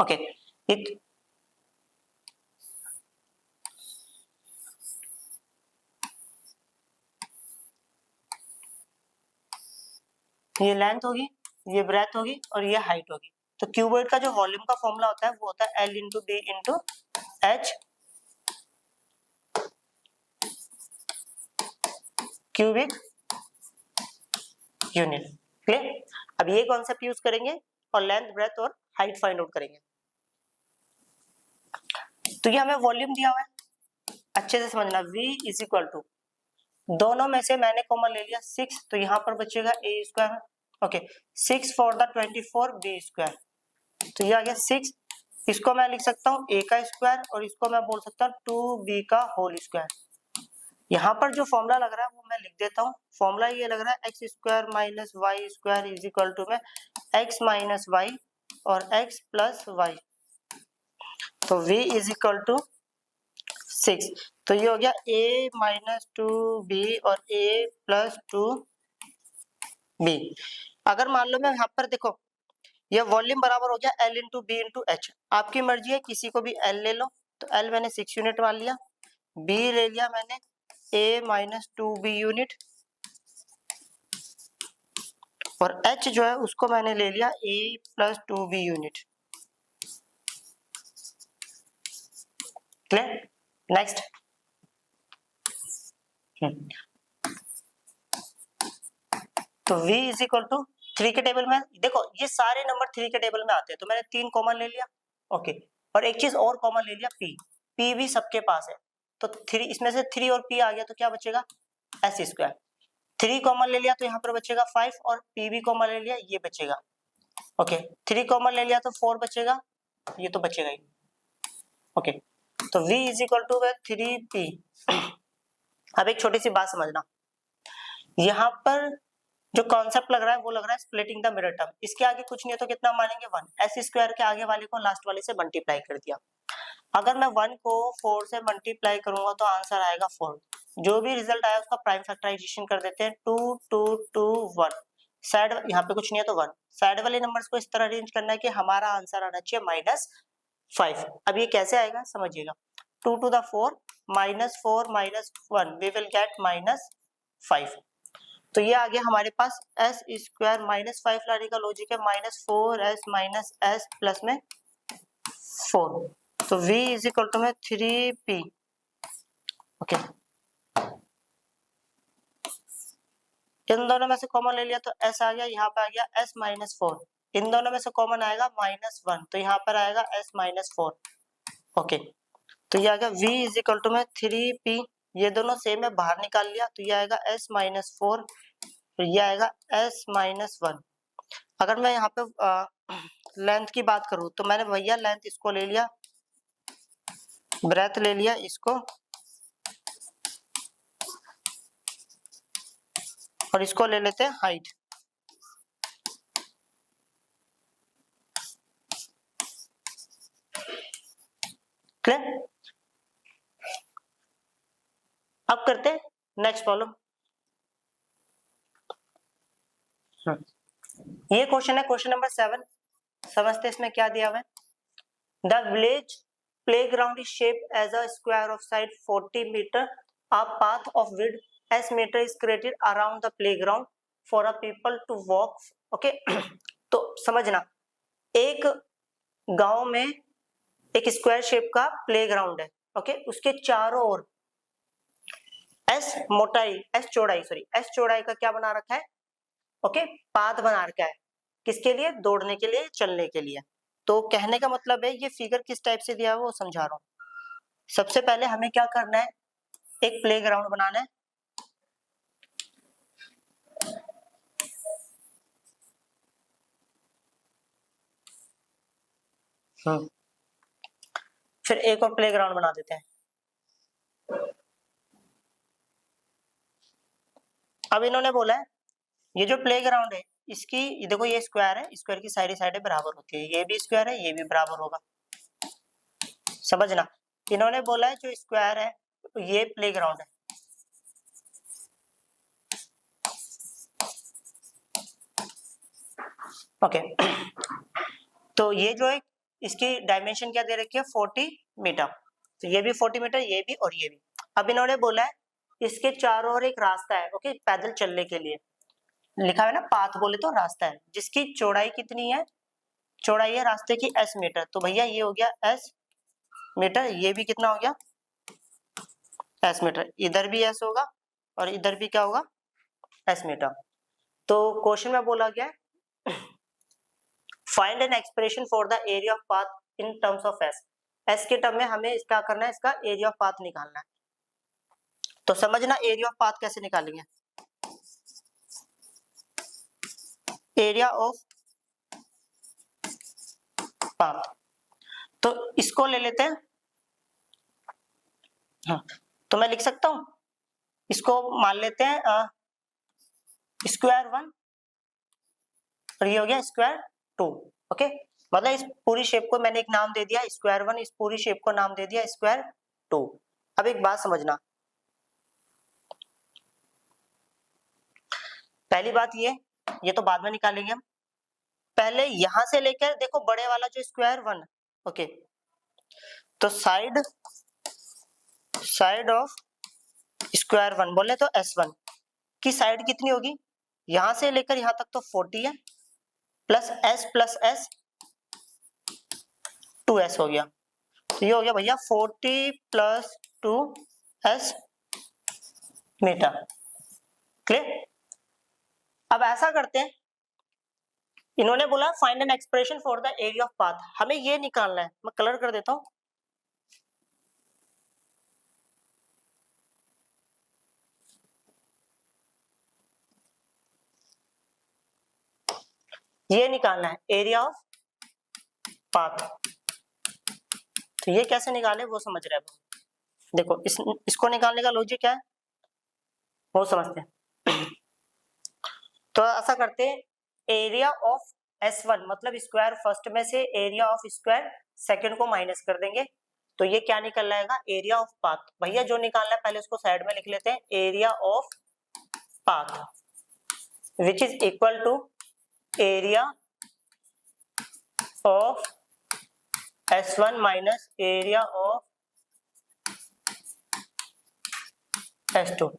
ओके, ये लेंथ होगी, ये ब्रेथ होगी और ये हाइट होगी, तो क्यूबॉइड का जो वॉल्यूम का फॉर्मूला होता है वो होता है L into B into H cubic unit, clear. अब ये कॉन्सेप्ट यूज करेंगे और लेंथ ब्रेथ और हाइट फाइंड आउट करेंगे। तो ये हमें वॉल्यूम दिया हुआ है, अच्छे से समझना, V इज इक्वल टू, दोनों में से मैंने कॉमन ले लिया 6, तो यहाँ पर बचेगा a square, okay, 6 4 the 24 b square, तो ये आ गया 6 इसको मैं लिख सकता हूँ a का स्क्वायर और इसको मैं बोल सकता हूँ 2b का होल स्क्वायर। यहाँ पर जो फॉर्मूला लग रहा है वो मैं लिख देता हूँ। फॉर्मूला ये लग रहा है x square minus y square is equal to में एक्स माइनस वाई और एक्स प्लस वाई, तो v इज इक्वल टू 6। तो ये हो गया a माइनस 2b और a प्लस 2b। अगर मान लो मैं यहाँ पर देखो ये वॉल्यूम बराबर हो गया L into B into H, आपकी मर्जी है किसी को भी L ले लो, तो L मैंने 6 यूनिट मान लिया, B ले लिया मैंने A माइनस 2B यूनिट और H जो है उसको मैंने ले लिया A plus 2B unit. Clear? Next. तो V इज इक्वल टू 3 के टेबल में देखो ये सारे नंबर 3 के टेबल में आते हैं, तो मैंने 3 कॉमन ले लिया। ओके, और एक चीज और कॉमन ले लिया P भी सबके पास है, तो 3 इसमें से 3 और P आ गया तो क्या बचेगा S स्क्वायर। 3 कॉमन ले लिया तो यहाँ पर बचेगा 5 और P भी कॉमन ले लिया ये बचेगा। ओके, 3 कॉमन ले लिया तो 4 बचेगा, ये तो बचेगा ही। ओके, तो V is equal to 3P। अब एक छोटी सी बात समझना, यहाँ पर जो कॉन्सेप्ट लग रहा है वो लग रहा है स्प्लिटिंग द मिरर टर्म। इसके आगे कुछ नहीं है तो कितना मानेंगे 1, एस स्क्वायर के आगे वाले को लास्ट वाले से मल्टीप्लाई कर दिया। अगर मैं 1 को 4 से मल्टीप्लाई करूंगा तो आंसर आएगा 4। जो भी रिजल्ट आया उसका प्राइम फैक्टराइजेशन कर देते हैं, 2 2 2 1। साइड यहाँ पे कुछ नहीं है तो 1, साइड वाले नंबर्स को इस तरह अरेंज करना है कि हमारा आंसर आना चाहिए -5। अब ये कैसे आएगा समझिएगा, 2 to the 4 -4 -1 we will get -5। तो ये आ गया हमारे पास एस स्क्वायर -5 लाने का लॉजिक है -4s माइनस एस प्लस में 4। तो v इज इक्वल टू में 3p। ओके, इन दोनों में से कॉमन ले लिया तो s आ गया, यहाँ पे आ गया s -4। इन दोनों में से कॉमन आएगा -1 तो यहाँ पर आएगा s -4। ओके, तो ये आ गया v इज इक्वल टू में 3p। ये दोनों सेम है बाहर निकाल लिया तो ये आएगा s -4, तो ये आएगा s -1। अगर मैं यहाँ पे लेंथ की बात करूँ तो मैंने भैया लेंथ इसको ले लिया, ब्रेथ ले लिया इसको और इसको ले लेते हैं हाइट। क्लियर? अब करते हैं नेक्स्ट प्रॉब्लम। ये क्वेश्चन है क्वेश्चन नंबर 7। समझते हैं इसमें क्या दिया हुआ है। The village playground is shaped as a square of side 40 metre, a path of width s metre is created around the playground for a people to walk. Okay, तो समझना, एक गांव में एक स्क्वायर शेप का प्लेग्राउंड है। Okay, उसके चारों ओर एस चौड़ाई का क्या बना रखा है, ओके, पाथ बना रखा है। किसके लिए? दौड़ने के लिए, चलने के लिए। तो कहने का मतलब है ये फिगर किस टाइप से दिया हुआ वो समझा रहा हूँ। सबसे पहले हमें क्या करना है, एक प्लेग्राउंड बनाना है। फिर एक और प्लेग्राउंड बना देते हैं। अब इन्होंने बोला है ये जो प्लेग्राउंड है इसकी देखो ये स्क्वायर है, स्क्वायर की साइडें बराबर होती है, ये भी स्क्वायर है ये भी बराबर होगा। समझना, इन्होंने बोला है जो स्क्वायर है ये प्लेग्राउंड है। ओके, तो ये जो है इसकी डायमेंशन क्या दे रखी है 40 मीटर, तो ये भी 40 मीटर, ये भी और ये भी। अब इन्होंने बोला है इसके चारों ओर एक रास्ता है, ओके, पैदल चलने के लिए लिखा है ना, पाथ बोले तो रास्ता है, जिसकी चौड़ाई कितनी है, चौड़ाई है रास्ते की s मीटर। तो भैया ये हो गया s मीटर, ये भी कितना हो गया s मीटर, इधर भी s होगा और इधर भी क्या होगा s मीटर। तो क्वेश्चन में बोला गया find an expression for the area of path in terms of s के टर्म में हमें इसका करना है, इसका एरिया ऑफ पाथ निकालना है। तो समझना एरिया ऑफ पाथ कैसे निकालेंगे, एरिया ऑफ पाथ। तो इसको ले लेते हैं। हाँ, तो मैं लिख सकता हूं, इसको मान लेते हैं स्क्वायर 1 और ये हो गया स्क्वायर 2। ओके, मतलब इस पूरी शेप को मैंने एक नाम दे दिया स्क्वायर 1, इस पूरी शेप को नाम दे दिया स्क्वायर 2। अब एक बात समझना, पहली बात ये तो बाद में निकालेंगे हम, पहले यहां से लेकर देखो बड़े वाला जो स्क्वायर 1, ओके, तो साइड ऑफ स्क्वायर 1 बोले तो S1 की साइड कितनी होगी, यहां से लेकर यहां तक तो 40 है, प्लस S 2S हो गया, तो ये हो गया भैया 40 प्लस 2S मीटर। क्लियर? अब ऐसा करते हैं, इन्होंने बोला find an expression for the area of path, हमें ये निकालना है, मैं कलर कर देता हूं। ये निकालना है एरिया ऑफ पाथ, तो ये कैसे निकाले वो समझ रहे हैं। देखो इसको निकालने का लॉजिक क्या है वो समझते हैं। तो ऐसा करते हैं, एरिया ऑफ S1 मतलब स्क्वायर फर्स्ट में से एरिया ऑफ स्क्वायर सेकंड को माइनस कर देंगे, तो ये क्या निकल आएगा एरिया ऑफ पाथ। भैया जो निकालना है पहले उसको साइड में लिख लेते हैं, area of path which is equal to area of S1 minus area of S2।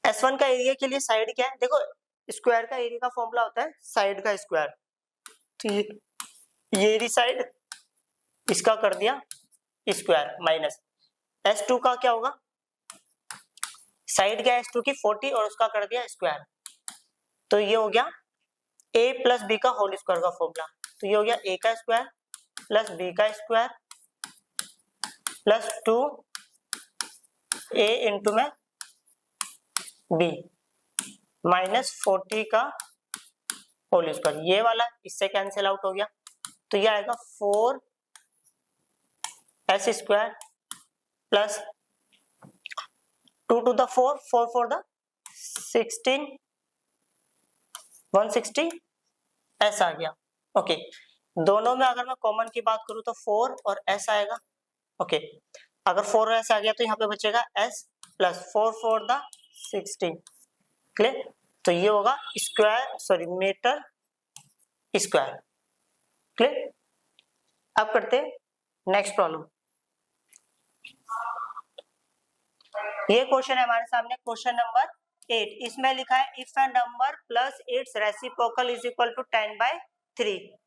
S1 का एरिया के लिए साइड क्या है, देखो स्क्वायर का एरिया का फॉर्मूला होता है साइड का स्क्वायर, तो ये एरिया साइड इसका कर दिया स्क्वायर, माइनस S2 का क्या होगा, साइड क्या है S2 की 40 और उसका कर दिया स्क्वायर, तो ये हो गया a प्लस बी का होल स्क्वायर का फॉर्मूला, तो ये हो गया a का स्क्वायर प्लस b का स्क्वायर प्लस 2a इंटू में b माइनस 40 का होल स्क्वायर, ये वाला इससे कैंसिल आउट हो गया, तो ये आएगा 4s square plus 2 to the 4 4 4 the 16 160 s आ गया। ओके, दोनों में अगर मैं कॉमन की बात करूं तो 4 और s आएगा। ओके, अगर 4 और s आ गया तो यहाँ पे बचेगा s प्लस 4 4 द 16। क्लियर? तो ये होगा स्क्वायर मीटर स्क्वायर। क्लियर? अब करते हैं नेक्स्ट प्रॉब्लम। ये क्वेश्चन है हमारे सामने, क्वेश्चन नंबर 8। इसमें लिखा है if a number plus its reciprocal is equal to 10/3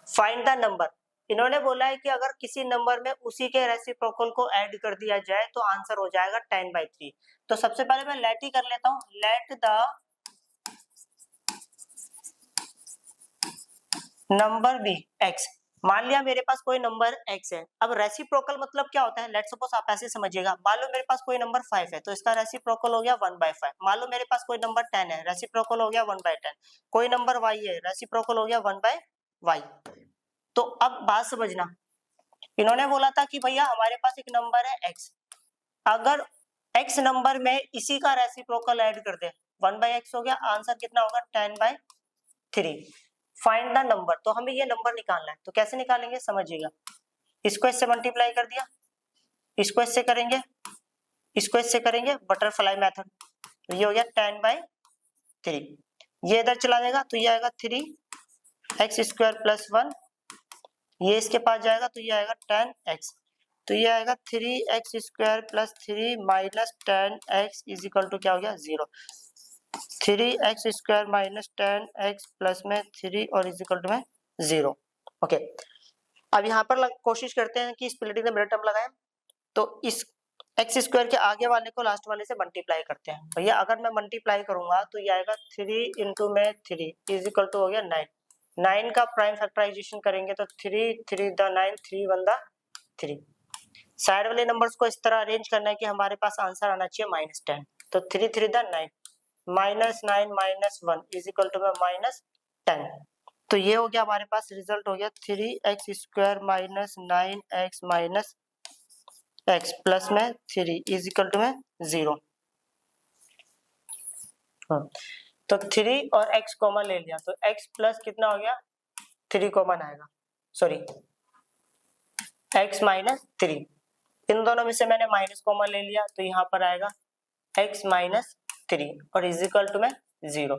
find the number. इन्होंने बोला है कि अगर किसी नंबर में उसी के रेसिप्रोकल को ऐड कर दिया जाए तो आंसर हो जाएगा 10/3। तो सबसे पहले मैं लेट ही कर लेता हूं, let the number be x। मान लिया मेरे पास कोई नंबर x है, अब रेसिप्रोकल मतलब क्या होता है, लेट सपोज आप ऐसे समझिएगा, मान लो मेरे पास कोई नंबर 5 है तो इसका रेसिप्रोकल हो गया 1/5। मान लो मेरे पास कोई नंबर 10 है, रेसिप्रोकल हो गया 1/10। कोई नंबर y है, रेसिप्रोकल हो गया 1/y। तो अब बात समझना, इन्होंने बोला था कि भैया हमारे पास एक नंबर है x, अगर x नंबर में इसी का रेसिप्रोकल ऐड कर दे 1/x हो गया, आंसर कितना होगा 10/3। फाइंड द नंबर, तो हमें ये नंबर निकालना है, तो कैसे निकालेंगे समझिएगा। इसको इससे मल्टीप्लाई कर दिया, इसको इससे करेंगे, इसको इससे करेंगे, बटरफ्लाई मेथड, तो ये हो गया 10/3। ये इधर चला जाएगा तो ये आएगा 3x स्क्वायर प्लस 1, ये इसके पास जाएगा तो ये आएगा 10x, तो ये आएगा 3x square plus 3 minus 10x is equal to क्या हो गया 0। 3x square minus 10x plus में 3 और इज इक्वल टू में 0। ओके, अब यहाँ पर कोशिश करते हैं कि स्प्लिटिंग द मिडिल टर्म लगाएं, तो इस x स्क्वायर के आगे वाले को लास्ट वाले से मल्टीप्लाई करते हैं। भैया अगर मैं मल्टीप्लाई करूंगा तो ये आएगा 3 इंटू में 3 इज इक्वल टू हो गया 9। 9 का प्राइम फैक्टराइजेशन करेंगे तो 3 3 द 9 3 1 द 3। साइड वाले नंबर्स को इस तरह अरेंज करना है कि हमारे पास आंसर आना चाहिए -10, तो 3 3 द 9 -9 -1 इज इक्वल टू -10। तो ये हो गया हमारे पास रिजल्ट हो गया 3x² minus 9x minus x plus में 3 इज इक्वल टू में 0। तो 3 और x कॉमन ले लिया तो x प्लस कितना हो गया 3 कॉमन आएगा, सॉरी x माइनस 3, इन दोनों में से मैंने माइनस कॉमन ले लिया तो यहाँ पर आएगा x माइनस 3 और इज इक्वल टू में 0।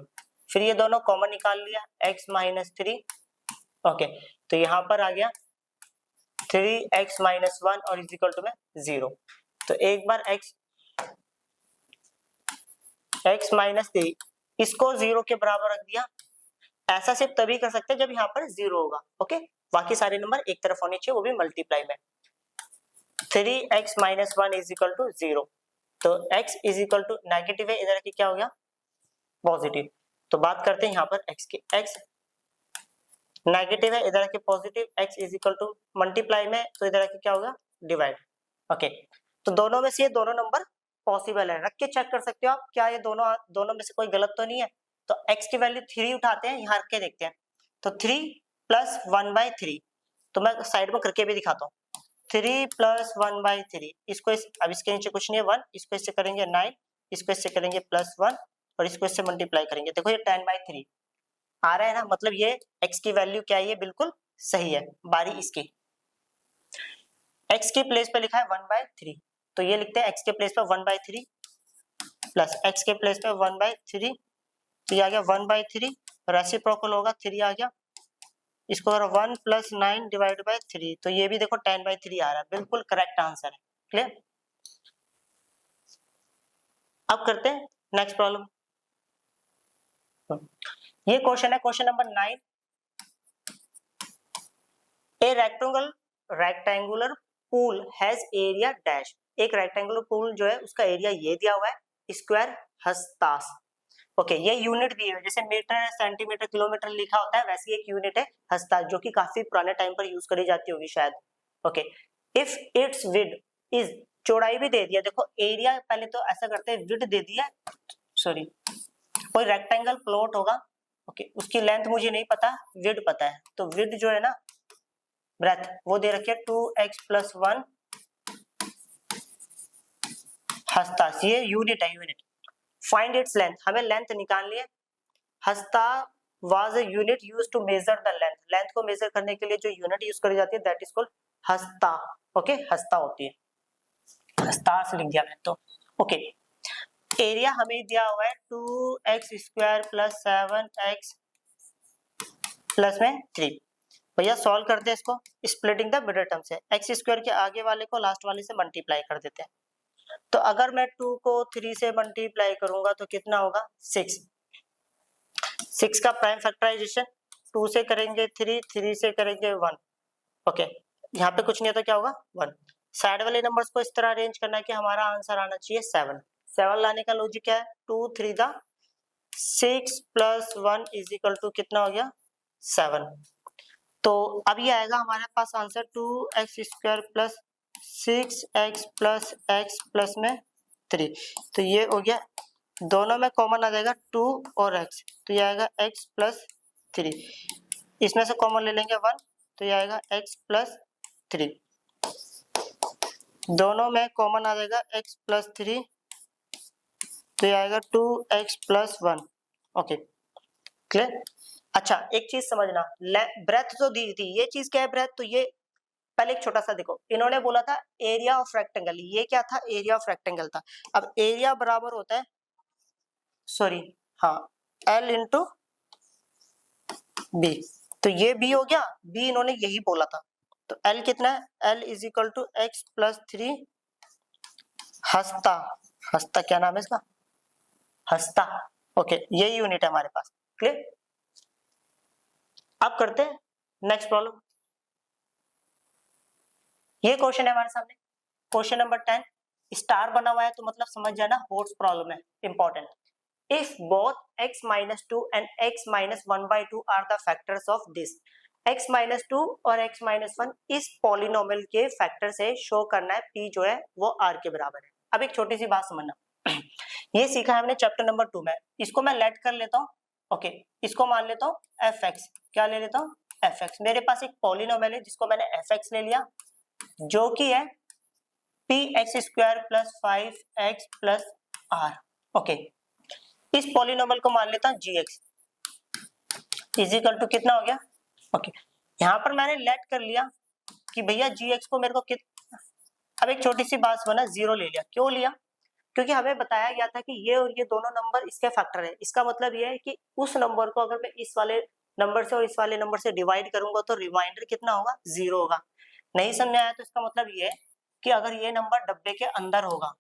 फिर ये दोनों कॉमन निकाल लिया x माइनस 3, ओके तो यहाँ पर आ गया 3x माइनस 1 और इज इक्वल टू में 0। तो एक बार x माइनस 3 इसको 0 के बराबर रख दिया। ऐसा सिर्फ तभी कर सकते हैं जब यहाँ पर 0 होगा, ओके बाकी सारे नंबर एक तरफ होने चाहिए, वो भी मल्टीप्लाई में। 3x minus 1 is equal to 0, तो x is equal to negative है, इधर की क्या हो गया पॉजिटिव। तो बात करते हैं यहाँ पर x की, x नेगेटिव है इधर के positive, x is equal to multiply में तो इधर के क्या होगा डिवाइड, ओके तो दोनों में से ये दोनों नंबर पॉसिबल है, रख के चेक कर सकते हो आप क्या ये दोनों में से कोई गलत तो नहीं है। तो x की वैल्यू 3 उठाते हैं, यहाँ रख के देखते हैं। तो 3 प्लस 1/3, तो मैं साइड में करके भी दिखाता हूँ। 3 प्लस 1/3 इसको अब इसके नीचे कुछ नहीं है 1, इसको इससे करेंगे 9, इसको इससे करेंगे +1 और इसको इससे मल्टीप्लाई करेंगे, देखो ये 10/3 आ रहा है ना, मतलब ये x की वैल्यू क्या है, ये बिल्कुल सही है। बारी इसकी, x के प्लेस पे लिखा है 1/3, तो ये लिखते हैं x के प्लेस पे 1/3 प्लस x के प्लेस पे 1/3, तो ये आ गया 1/3, रेसिप्रोकल होगा 3 आ गया, इसको अगर 1 प्लस 9 डिवाइड बाय 3 तो ये भी देखो 10/3 आ रहा है, बिल्कुल करेक्ट आंसर है। क्लियर। अब करते हैं नेक्स्ट प्रॉब्लम। ये क्वेश्चन है question number 9। A rectangular pool has area dash, एक रेक्टेंगुलर पूल जो है उसका एरिया ये दिया हुआ है स्क्वायर हस्तास, ओके ये यूनिट दी है, जैसे मीटर सेंटीमीटर किलोमीटर लिखा होता है वैसी एक यूनिट है हस्तास, जो कि काफी पुराने टाइम पर यूज करी जाती होगी शायद, okay if it's width is, चौड़ाई भी दे दिया, देखो एरिया पहले तो ऐसा करते हैं विड्थ दे दिया, सॉरी कोई रेक्टेंगल प्लॉट होगा, ओके उसकी लेंथ मुझे नहीं पता, विड्थ पता है, तो विड्थ जो है ना ब्रेथ वो दे रखी है 2x + 1 हस्तास, ये यूनिट है यूनिट। फाइंड इट्स लेंथ, हमें लेंथ निकालनी है। हस्ता was a unit used to measure the length, length को मेजर करने के लिए जो यूनिट यूज करी जाती है दैट इज कॉल्ड हस्ता, ओके हस्ता होती है, हस्तास लिख दिया मैं तो, ओके एरिया हमें दिया हुआ है 2x² + 7x प्लस में 3, भैया सॉल्व करते हैं इसको, स्प्लिटिंग द मिडिल टर्म से, x² के आगे वाले को लास्ट वाले से मल्टीप्लाई कर देते हैं। तो अगर मैं 2 को 3 से मल्टीप्लाई करूंगा तो कितना होगा 6, 6 का प्राइम फैक्टराइजेशन 2 से करेंगे 3, 3 से करेंगे 1, ओके यहाँ पे कुछ नहीं है तो क्या होगा 1। साइड वाले नंबर्स को इस तरह अरेंज करना है कि हमारा आंसर आना चाहिए 7, 7 लाने का लॉजिक क्या है 2 3 दा 6 + 1 इज इक्वल टू कितना हो गया 7। तो अब ये आएगा हमारे पास answer 2x² + 6x + x plus में 3, तो ये हो गया, दोनों में कॉमन आ जाएगा 2 और x, तो ये आएगा x + 3, इसमें से कॉमन ले लेंगे 1, तो ये आएगा x + 3, दोनों में कॉमन आ जाएगा x + 3, तो ये आएगा 2x + 1, ओके क्लियर। अच्छा एक चीज समझना, ब्रेथ तो दी थी, ये चीज क्या है ब्रेथ, तो ये पहले एक छोटा सा देखो, इन्होंने बोला था एरिया ऑफ रेक्टेंगल, ये क्या था एरिया ऑफ रेक्टेंगल था, अब एरिया बराबर होता है सॉरी हाँ L इंटू बी, तो ये बी हो गया, बी इन्होंने यही बोला था, तो L कितना है L is equal to x + 3 हस्ता, हस्ता क्या नाम है इसका हस्ता, ओके ये यूनिट है हमारे पास। क्लियर। अब करते हैं नेक्स्ट प्रॉब्लम। ये क्वेश्चन है हमारे सामने क्वेश्चन नंबर 10, स्टार बना हुआ है तो मतलब समझ जाना हॉर्स प्रॉब्लम है, important. If both x - 2 and x - 1/2 are the factors of this, x - 2 और x - 1 इस पॉलिनोमियल के फैक्टर से शो करना है p जो है वो r के बराबर है। अब एक छोटी सी बात समझना, ये सीखा है हमने चैप्टर नंबर 2 में, इसको मैं लेट कर लेता हूँ, ओके, इसको मान लेता हूँ एफ एक्स, क्या ले लेता हूँ एफ एक्स। मेरे पास एक पॉलिनोमियल है जिसको मैंने एफ एक्स ले लिया, जो कि है p x square plus 5x plus r. Okay, इस पॉलिनोमियल को मान लेता हूँ जी एक्स इजिकल टू कितना हो गया। ओके, यहाँ पर मैंने लेट कर लिया कि भैया जी एक्स को मेरे को अब एक छोटी सी बात बना, जीरो ले लिया। क्यों लिया? क्योंकि हमें बताया गया था कि ये और ये दोनों नंबर इसके फैक्टर है। इसका मतलब ये है कि उस नंबर को अगर मैं इस वाले नंबर से और इस वाले नंबर से डिवाइड करूंगा तो रिमाइंडर कितना होगा, जीरो होगा। नहीं समझ आया तो इसका मतलब ये है कि अगर ये नंबर डब्बे के अंदर होगा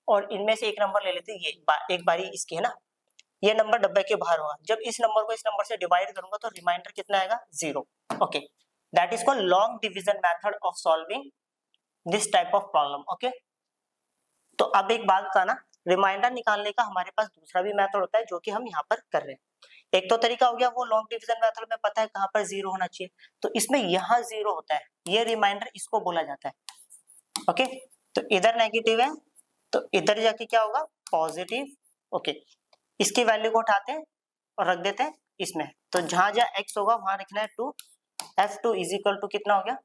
और इनमें से एक नंबर ले लेते हैं, ये एक बारी इसकी है ना, ये नंबर डब्बे के बाहर होगा, जब इस नंबर को इस नंबर से डिवाइड करूंगा तो रिमाइंडर कितना आएगा, zero. Okay, that is called long division method of solving this type of problem. Okay, तो अब एक बात बताना, रिमाइंडर निकालने का हमारे पास दूसरा भी मेथड होता है जो कि हम यहाँ पर कर रहे हैं। एक तो तरीका हो गया वो लॉन्ग डिवीजन मेथड में पता है कहाँ पर जीरो होना चाहिए, तो इसमें यहाँ जीरो होता है, ये रिमाइंडर इसको बोला जाता है। ओके, तो इधर नेगेटिव है तो इधर जाके क्या होगा, पॉजिटिव। ओके, इसकी वैल्यू को उठाते हैं और रख देते हैं इसमें, तो जहां जहां x होगा वहां लिखना है 2। f2 इज इक्वल टू कितना हो गया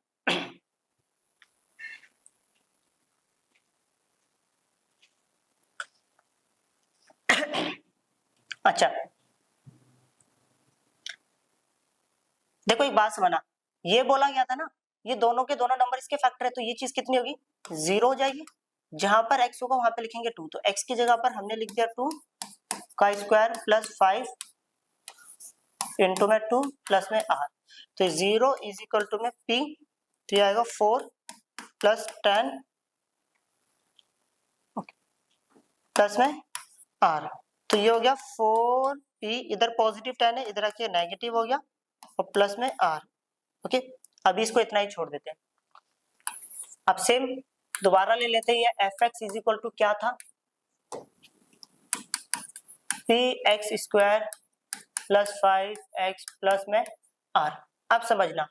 अच्छा, देखो एक बात समझना, ये बोला गया था ना ये दोनों के दोनों नंबर इसके फैक्टर है, तो ये चीज कितनी होगी, जीरो हो जाएगी। जहां पर x होगा वहां पे लिखेंगे 2, तो x की जगह पर हमने लिख दिया 2 का स्क्वायर प्लस 5 इंटू में 2 प्लस में r, तो 0 इज इक्वल टू में p, तो ये आएगा 4 प्लस 10 प्लस में r, तो ये हो गया 4p, इधर पॉजिटिव 10 है, इधर आके नेगेटिव हो गया और प्लस में r। ओके, अभी इसको इतना ही छोड़ देते हैं। अब सेम दोबारा ले लेते हैं, ये f x is equal to क्या था, p x square plus 5x plus में r। अब समझना,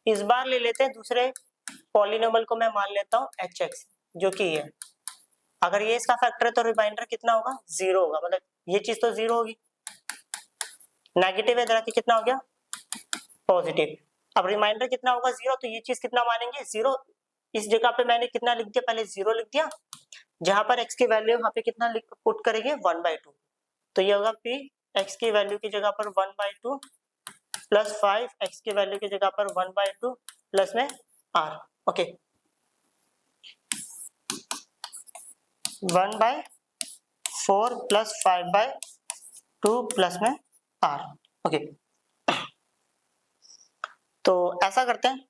इस बार ले लेते हैं दूसरे पॉलिनोमियल को, मैं मान लेता हूँ एच एक्स, जो कि ये, अगर ये इसका फैक्टर है तो रिमाइंडर कितना होगा, जीरो होगा, मतलब ये चीज तो जीरो होगी, नेगेटिव है, इधर आके कितना हो गया, पॉजिटिव। अब रिमाइंडर कितना होगा, जीरो, तो ये चीज कितना मानेंगे, जीरो। इस जगह पे मैंने कितना लिख दिया, पहले जीरो लिख दिया, जहां पर x की वैल्यू वहां पे कितना लिख पुट करेंगे 1/2, तो ये होगा p x की वैल्यू की जगह पर 1/2 प्लस 5 x की वैल्यू की जगह पर 1/2 प्लस में r। ओके, 1/4 प्लस 5/2 प्लस में r। ओके, तो ऐसा करते हैं,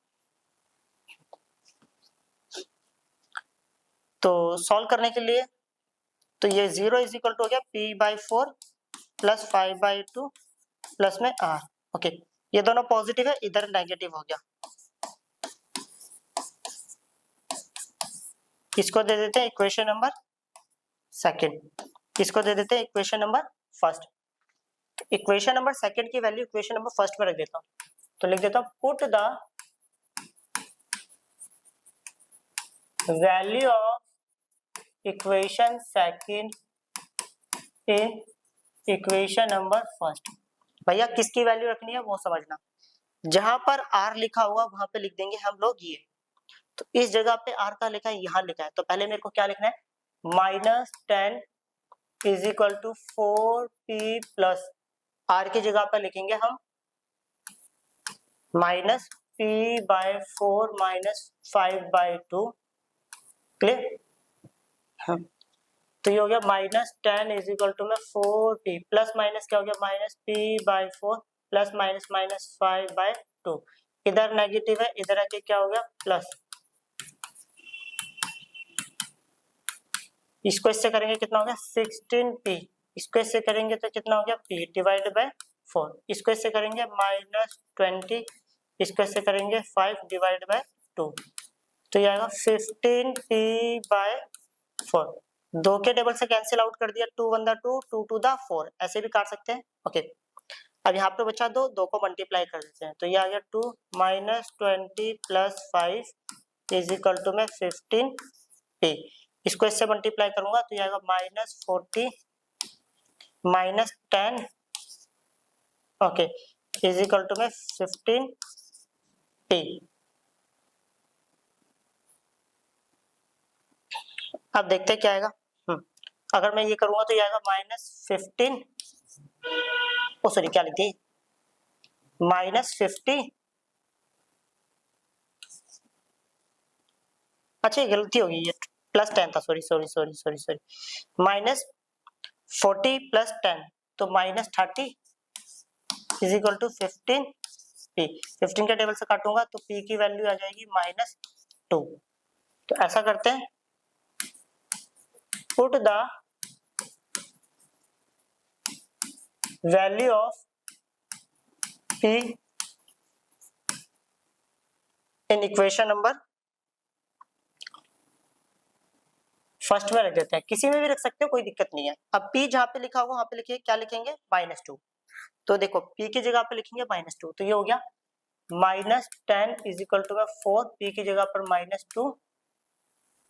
तो सॉल्व करने के लिए, तो ये 0 इज इक्वल टू हो गया p/4 प्लस 5/2 प्लस में r। ओके, ये दोनों पॉजिटिव है, इधर नेगेटिव हो गया, इसको दे देते हैं इक्वेशन नंबर सेकंड, इसको दे देते हैं equation number first. Equation number second की वैल्यू इक्वेशन नंबर फर्स्ट में रख देता हूँ, तो लिख देता हूँ put the value of equation second in equation number first. भैया किसकी वैल्यू रखनी है वो समझना, जहां पर r लिखा हुआ वहां पे लिख देंगे हम लोग ये, तो इस जगह पे r का लिखा है, यहाँ लिखा है, तो पहले मेरे को क्या लिखना है, -10 is equal to 4p plus r की जगह पर लिखेंगे हम -p/4 -5/2। क्लियर, हाँ, तो ये हो गया -10 इज इक्वल टू में 4p प्लस माइनस क्या हो गया, -p/4 प्लस माइनस माइनस 5/2, इधर नेगेटिव है, इधर आके क्या हो गया प्लस, इसको इससे करेंगे कितना हो गया 16p, इसको इससे करेंगे तो कितना हो गया p डिवाइडेड बाय 4, इसको इससे करेंगे -20, इसको इससे करेंगे 5 डिवाइडेड बाय 2, तो ये आएगा 15p/4। दो के टेबल से कैंसिल आउट कर दिया, 2 1 2 2 2 4, ऐसे भी काट सकते हैं। ओके, अब यहाँ पे बचा दो को मल्टीप्लाई कर देते हैं, तो ये आ गया 2 -20 प्लस 5 इज इक्वल टू में 15p, इसको इससे मल्टीप्लाई करूंगा तो ये आएगा -40 -10 ओके, इज इक्वल टू में 15p। अब देखते हैं क्या आएगा। अगर मैं ये करूंगा तो ये आएगा -15, ओ सॉरी क्या लिख दी, -50, अच्छा ये गलती होगी, ये +10 था, sorry sorry sorry sorry sorry, -40 + 10 तो -30 इज इक्वल टू 15p। 15 के टेबल से काटूंगा तो p की वैल्यू आ जाएगी -2। तो ऐसा करते हैं, put the value of p in equation number, first में रख देते हैं, किसी में भी रख सकते हो कोई दिक्कत नहीं है। अब p जहां पे लिखा होगा वहां पे लिखिए, क्या लिखेंगे, -2। तो देखो p की जगह पे लिखेंगे -2, तो ये हो गया -10 इज इक्वल टू 4, p की जगह पर -2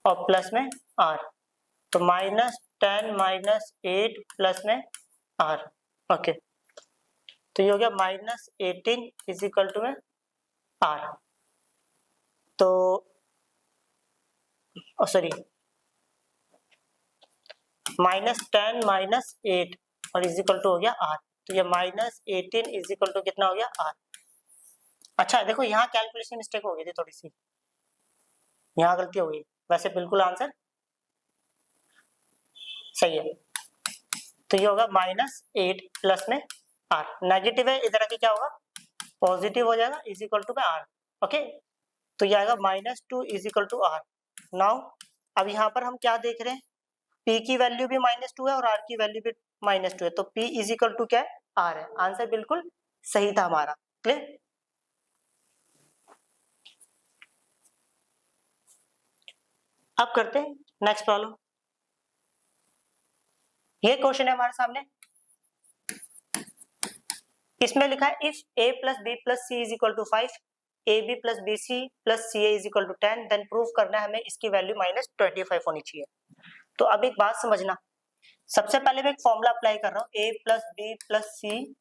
और प्लस में r, तो -10 -8 प्लस में r। ओके, तो ये हो गया -18 इज इक्वल टू में r। तो सॉरी -10 -8 और इज इक्वल टू हो गया r, तो ये -18 इज इक्वल टू कितना हो गया r। अच्छा देखो यहाँ कैलकुलेशन मिस्टेक हो गई थी थोड़ी सी, यहाँ गलती हो गई, वैसे बिल्कुल आंसर सही है। तो ये होगा -8 प्लस में r, नेगेटिव है इधर आके क्या होगा, पॉजिटिव हो जाएगा, is equal to r। Okay, तो ये आएगा -2 is equal to r। Now अब यहाँ पर हम क्या देख रहे हैं, p की वैल्यू भी -2 है और r की वैल्यू भी -2 है, तो p इज इक्वल टू क्या है, r है। आंसर बिल्कुल सही था हमारा। क्लियर। अब करते हैं नेक्स्ट प्रॉब्लम। ये क्वेश्चन है हमारे सामने, इसमें लिखा है if a plus B plus c is equal to 5, a B plus B C plus C a is equal to 10, then prove करना है हमें इसकी वैल्यू -25 होनी चाहिए। तो अब एक बात समझना, सबसे पहले मैं एक फॉर्मूला अप्लाई कर रहा हूँ, a plus B plus C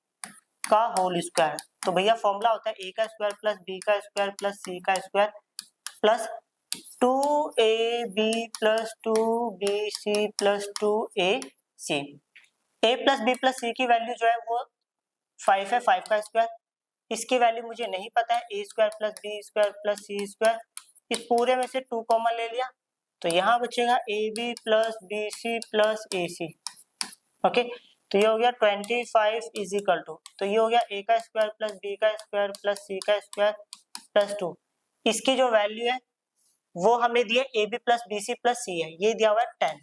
का होल स्क्वायर। तो भैया फॉर्मूला होता है a का स्क्वायर प्लस b का स्क्वायर प्लस c का square plus 2ab plus 2bc plus 2ac। a plus B plus सी की वैल्यू जो है वो 5 है, 5 का स्क्वायर, इसकी वैल्यू मुझे नहीं पता है, a square plus b square plus c square, इस पूरे में से 2 कॉमन ले लिया, तो यहाँ बचेगा ab plus B C plus A C. Okay, तो ये हो गया 25 इज इक्वल टू, तो ये हो गया a का स्क्वायर प्लस b का स्क्वायर प्लस c का स्क्वायर प्लस 2, इसकी जो वैल्यू है वो हमें दिया ab plus B C plus C है, ये दिया हुआ है 10,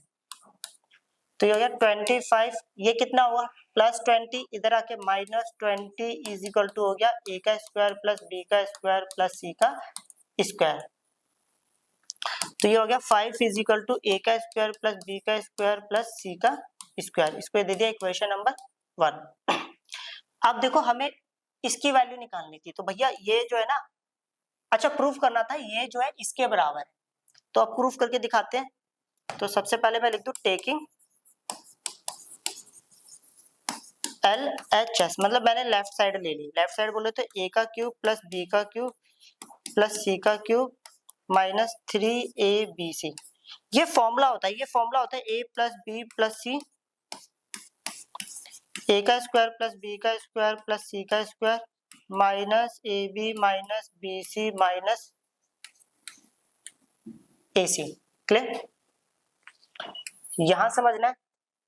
तो ये हो गया 25, ये कितना हुआ +20, इधर आके -20 इज इक्वल टू हो गया a का स्क्वायर प्लस b का स्क्वायर प्लस c का स्क्वायर, तो ये हो गया 5 इज इक्वल टू a का स्क्वायर प्लस b का स्क्वायर प्लस c का स्क्वायर, इसको दे दिया इक्वेशन नंबर 1। अब देखो हमें इसकी वैल्यू निकालनी थी, तो भैया ये जो है ना, अच्छा प्रूफ करना था, ये जो है इसके बराबर है, तो अब प्रूफ करके दिखाते हैं। तो सबसे पहले मैं लिख दूं टेकिंग LHS, मतलब मैंने लेफ्ट साइड ले ली, लेफ्ट साइड बोले तो a का क्यूब प्लस b का क्यूब प्लस c का क्यूब माइनस 3abc, ये फॉर्मूला होता है, ये फॉर्मूला होता है a plus B plus c, a का स्क्वायर प्लस b का स्क्वायर प्लस c का square minus ab minus bc minus ac। Clear, यहां समझना है,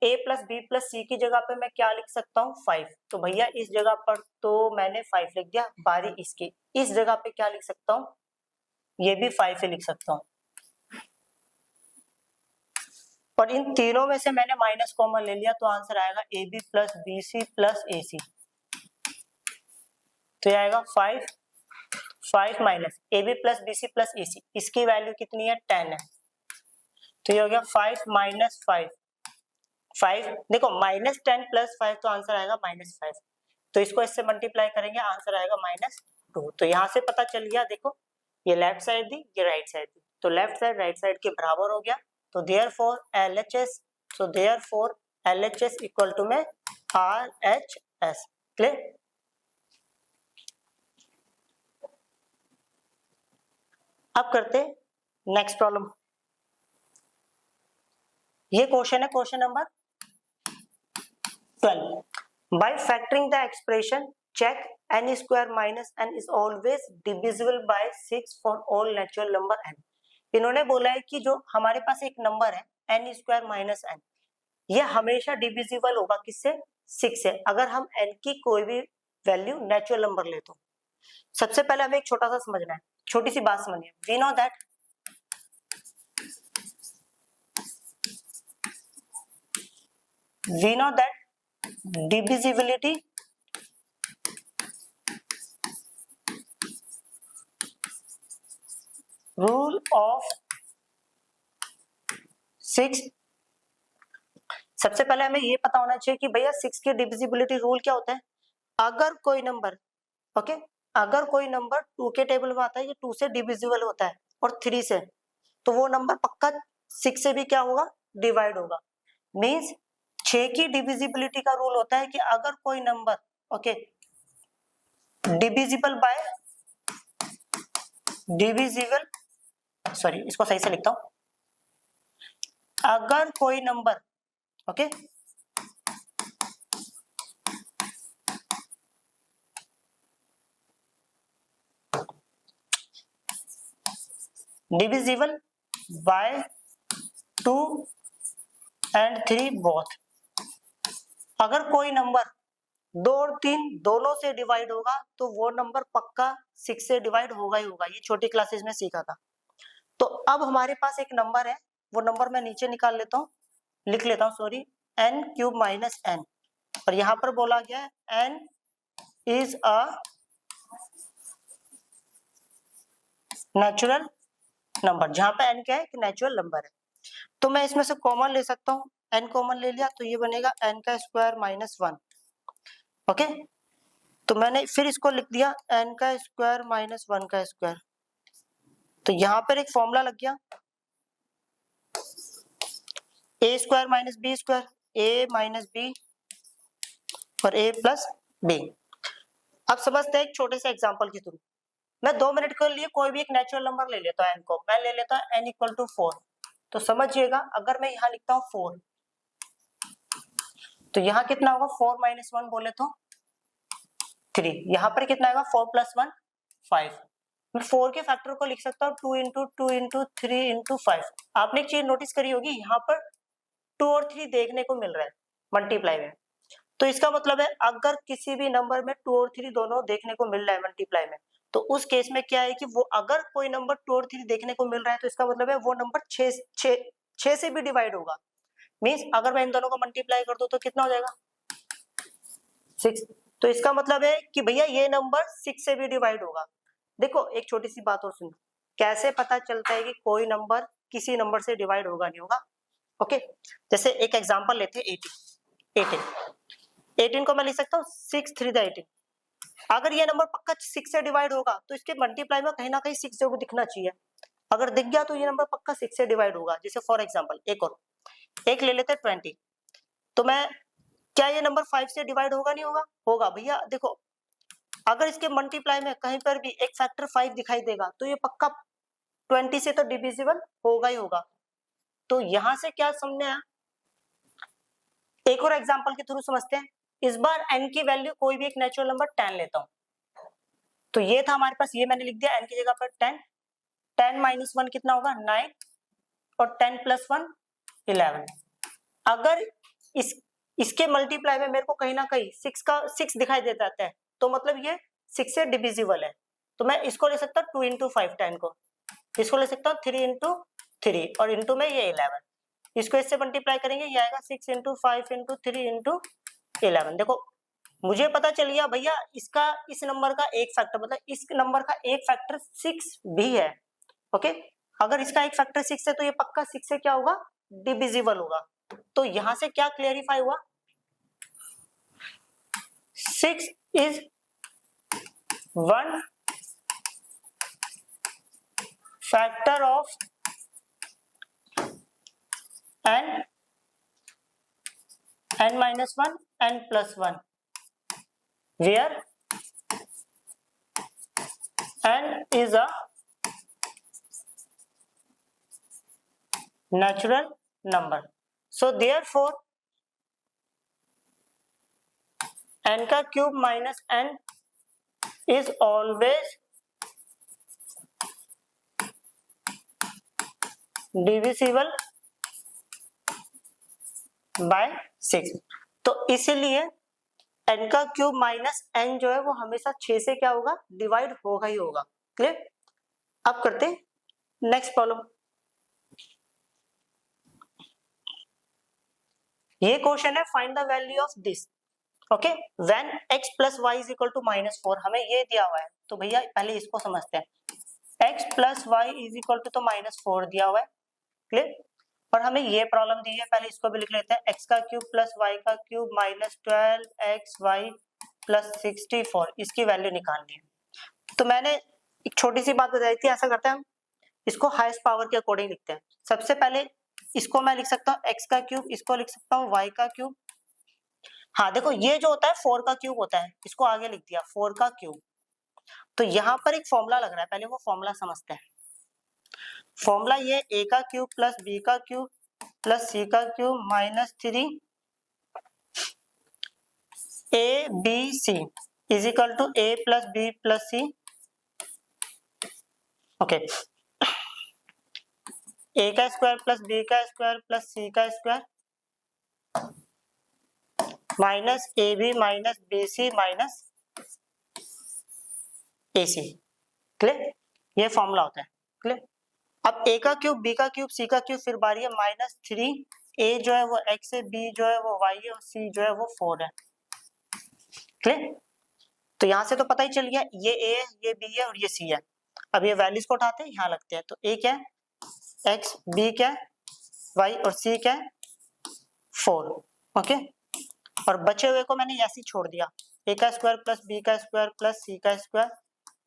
a प्लस बी प्लस सी की जगह पे मैं क्या लिख सकता हूँ 5, तो भैया इस जगह पर तो मैंने 5 लिख दिया, बारी इसकी, इस जगह पे क्या लिख सकता हूँ, ये भी 5 ही लिख सकता हूँ, और इन तीनों में से मैंने माइनस कॉमन ले लिया, तो आंसर आएगा A B plus B C plus A C, तो ये आएगा 5 minus A B plus B C plus A C, इसकी वैल्यू कितनी है 10 है, तो ये हो गया 5 माइनस 5 देखो -10 प्लस 5 तो आंसर आएगा -5, तो इसको इससे मल्टीप्लाई करेंगे आंसर आएगा -2, तो यहाँ से पता चल गया, देखो ये लेफ्ट साइड दी, ये राइट साइड दी, तो लेफ्ट साइड राइट साइड के बराबर हो गया, तो therefore LHS, so therefore LHS equal to में RHS। क्लियर, अब करते नेक्स्ट प्रॉब्लम। ये क्वेश्चन है question number 12। By factoring the expression check n square minus n is always divisible by 6 for all natural number n। इन्होंने बोला है कि जो हमारे पास एक नंबर है n स्क्वायर माइनस n, ये हमेशा डिविजिबल होगा किससे? 6 से, अगर हम n की कोई भी वैल्यू नेचुरल नंबर ले तो। सबसे पहले हमें एक छोटा सा समझना है, छोटी सी बात समझिए। We know that divisibility rule of 6। सबसे पहले हमें ये पता होना चाहिए कि भैया 6 की डिविजिबिलिटी रूल क्या होता है। अगर कोई नंबर ओके, अगर कोई नंबर 2 के टेबल में आता है, ये 2 से डिविजिबल होता है और 3 से, तो वो नंबर पक्का 6 से भी क्या होगा? डिवाइड होगा। मींस 6 की डिविजिबिलिटी का रूल होता है कि अगर कोई नंबर ओके डिविजिबल सॉरी इसको सही से लिखता हूं, अगर कोई number okay divisible by 2 and 3 both, अगर कोई नंबर 2 और 3 दोनों से डिवाइड होगा तो वो नंबर पक्का 6 से डिवाइड होगा ही होगा। ये छोटी क्लासेस में सीखा था। तो अब हमारे पास एक नंबर है, वो नंबर मैं नीचे निकाल लेता हूँ, लिख लेता हूँ sorry, n cube minus n, और यहां पर बोला गया है n is a natural number, जहां पे n क्या है? नेचुरल नंबर है। तो मैं इसमें से कॉमन ले सकता हूँ, n कॉमन ले लिया तो ये बनेगा n का स्क्वायर माइनस 1। ओके, तो मैंने फिर इसको लिख दिया n का स्क्वायर माइनस 1 का स्क्वायर। तो यहां पर एक फॉर्मूला लग गया, a square minus B square, a minus b और a प्लस बी। अब समझते हैं एक छोटे से एग्जांपल के थ्रू। मैं 2 मिनट के लिए कोई भी एक नेचुरल नंबर ले लेता हूं n को, मैं ले लेता हूं n इक्वल टू 4। तो समझिएगा अगर मैं यहाँ लिखता हूँ 4, तो यहाँ कितना होगा? 4 माइनस 1 बोले तो 3, यहाँ पर कितना आएगा? 4 प्लस 1 5। मैं 4 के फैक्टर को लिख सकता हूँ 2 इंटू 2 इंटू 3 इंटू 5। आपने एक चीज नोटिस करी होगी, यहाँ पर 2 और 3 देखने को मिल रहा है मल्टीप्लाई में। तो इसका मतलब है अगर किसी भी नंबर में 2 और 3 दोनों देखने को मिल रहा है मल्टीप्लाई में, तो उस केस में क्या है कि वो अगर कोई नंबर 2 और 3 देखने को मिल रहा है तो इसका मतलब है वो नंबर 6 से भी डिवाइड होगा। मींस अगर मैं इन दोनों को मल्टीप्लाई कर दूं तो कितना हो जाएगा? 6। तो इसका मतलब है कि भैया ये नंबर 6 से भी डिवाइड होगा। देखो एक छोटी सी बात और सुनो, कैसे पता चलता है कि कोई नंबर किसी नंबर से डिवाइड होगा नहीं होगा? ओके, जैसे एक एग्जांपल लेते हैं 18 को मैं लिख सकता हूँ 6 3 18। अगर ये नंबर पक्का 6 से डिवाइड होगा तो इसके मल्टीप्लाई में कहीं ना कहीं 6 जरूर दिखना चाहिए। अगर दिख गया तो ये नंबर पक्का 6 से डिवाइड होगा। जैसे फॉर एग्जांपल एक और एक ले लेते हैं 20, तो मैं क्या ये नंबर 5 से डिवाइड होगा नहीं होगा? होगा भैया। देखो अगर इसके मल्टीप्लाई में कहीं पर भी एक फैक्टर 5 दिखाई देगा तो ये पक्का 20 से तो डिविजिबल होगा ही होगा। तो यहां से क्या समझने आया? एक और एग्जांपल के थ्रू समझते हैं। इस बार n की वैल्यू कोई भी एक नेचुरल नंबर 10 लेता हूं, तो ये था हमारे पास, ये मैंने लिख दिया n की जगह पर 10। 10 माइनस 1 कितना होगा? 9 और 10 प्लस 1 11। अगर इसके मल्टीप्लाई में मेरे को कहीं ना कहीं 6 दिखाई देता है तो मतलब ये 6 से डिविजिबल है। तो मैं इसको ले सकता हूँ 2 इंटू 5 10 को, इसको ले सकता हूँ 3 इंटू 3 और इंटू में ये 11। इसको इससे मल्टीप्लाई करेंगे, ये आएगा 6 इंटू 5 इंटू 3 इंटू 11। देखो मुझे पता चल गया भैया इसका इस नंबर का एक फैक्टर, मतलब इस नंबर का एक फैक्टर 6 भी है। ओके, अगर इसका एक फैक्टर 6 है तो ये पक्का 6 से क्या होगा? डिविजिबल होगा। तो यहां से क्या क्लेरिफाई हुआ? 6 is one factor of n minus 1 n plus 1 where n is a natural number. So therefore n का cube minus n is always divisible by 6. तो इसीलिए n का क्यूब माइनस n जो है वो हमेशा 6 से क्या होगा, डिवाइड होगा ही होगा। क्लियर? अब करते हैं नेक्स्ट प्रॉब्लम। ये क्वेश्चन है find the value of this. Okay, when x plus y is equal to -4, हमें ये दिया हुआ है, तो भैया पहले इसको समझते हैं। x plus y is equal to तो -4 दिया हुआ है। क्लियर? और हमें ये प्रॉब्लम दी है, पहले इसको भी लिख लेते हैं। x का क्यूब प्लस y का क्यूब -12xy प्लस 64, इसकी वैल्यू निकालनी है। तो मैंने एक छोटी सी बात बताई थी, ऐसा करते हैं हम इसको हाईएस्ट पावर के अकॉर्डिंग लिखते हैं। सबसे पहले इसको मैं लिख सकता हूँ x का क्यूब, इसको लिख सकता हूँ y का क्यूब। हाँ देखो, ये जो होता है 4 का क्यूब होता है, इसको आगे लिख दिया 4 का क्यूब। तो यहाँ पर एक फॉर्मूला लग रहा है, पहले वो फॉर्मूला समझते हैं। फॉर्मूला ये a का क्यूब प्लस b का क्यूब प्लस c का cube minus 3 abc is equal to a plus b plus c। Okay, a का स्क्वायर प्लस b का स्क्वायर प्लस c का square minus ab minus bc minus ac। Clear? ये formula होता है। Clear? अब a का cube, b का cube, c का क्यूब, फिर बारी है -3, a जो है वो x है, b जो है वो y है और c जो है वो 4 है। क्लियर? तो यहां से तो पता ही चल गया, ये a है, ये b है और ये c है। अब ये वैल्यूज को उठाते हैं, यहाँ लगते हैं। तो a क्या है, x, b क्या है, y और c क्या है, 4। ओके, और बचे हुए को मैंने ऐसे ही छोड़ दिया। a का स्क्वायर प्लस b का स्क्वायर प्लस c का square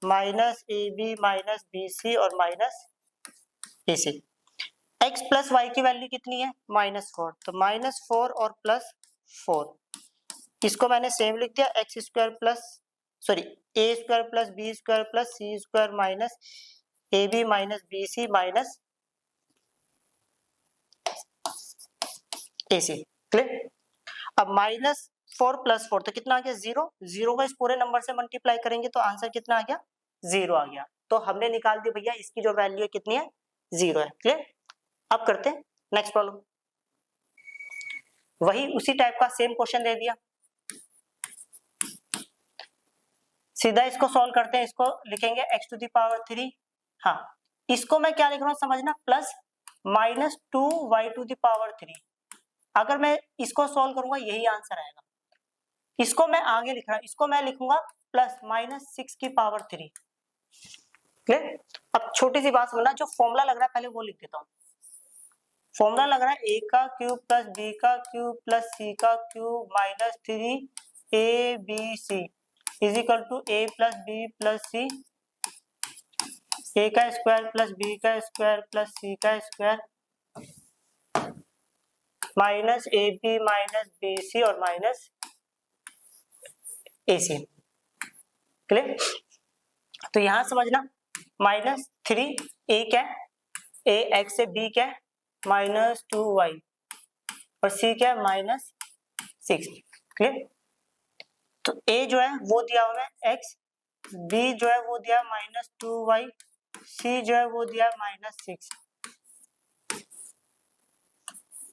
minus ab minus bc और minus ac। x plus y की वैल्यू कितनी है, -4, तो -4 और +4, इसको मैंने सेम लिख दिया। X square plus a square plus b square plus c square minus A B minus B C minus A c. Clear? अब -4 + 4 तो कितना आ गया, 0। 0 का इस पूरे नंबर से मल्टीप्लाई करेंगे तो आंसर कितना आ गया, 0 आ गया। तो हमने निकाल दी भैया, इसकी जो वैल्यू है कितनी है, 0 है। क्लियर? अब करते हैं नेक्स्ट प्रॉब्लम। वही उसी टाइप का सेम क्वेश्चन दे दिया, सीधा इसको सॉल्व करते हैं। इसको लिखेंगे x⁻3। हाँ, इसको मैं क्या लिख रहा हूँ समझना, प्लस -2y⁻3। अगर मैं इसको सॉल्व करूंगा यही आंसर आएगा। इसको मैं आगे लिख रहा हूं, इसको मैं लिखूंगा प्लस -6⁻3। क्लियर? अब छोटी सी बात समझना, जो फॉर्मूला लग रहा है पहले वो लिख देता हूँ। फॉर्मूला लग रहा है a का क्यूब प्लस b का क्यूब प्लस c का cube minus 3abc is equal to a plus b plus c, a का स्क्वायर प्लस b का स्क्वायर प्लस c का square minus ab minus bc और माइनस ac। क्लियर? तो यहां समझना, -3 a क्या है, a x से b क्या है, -2y और c क्या है, -6। क्लियर? तो a जो है वो दिया हुआ है x, b जो है वो दिया -2y, c जो है वो दिया -6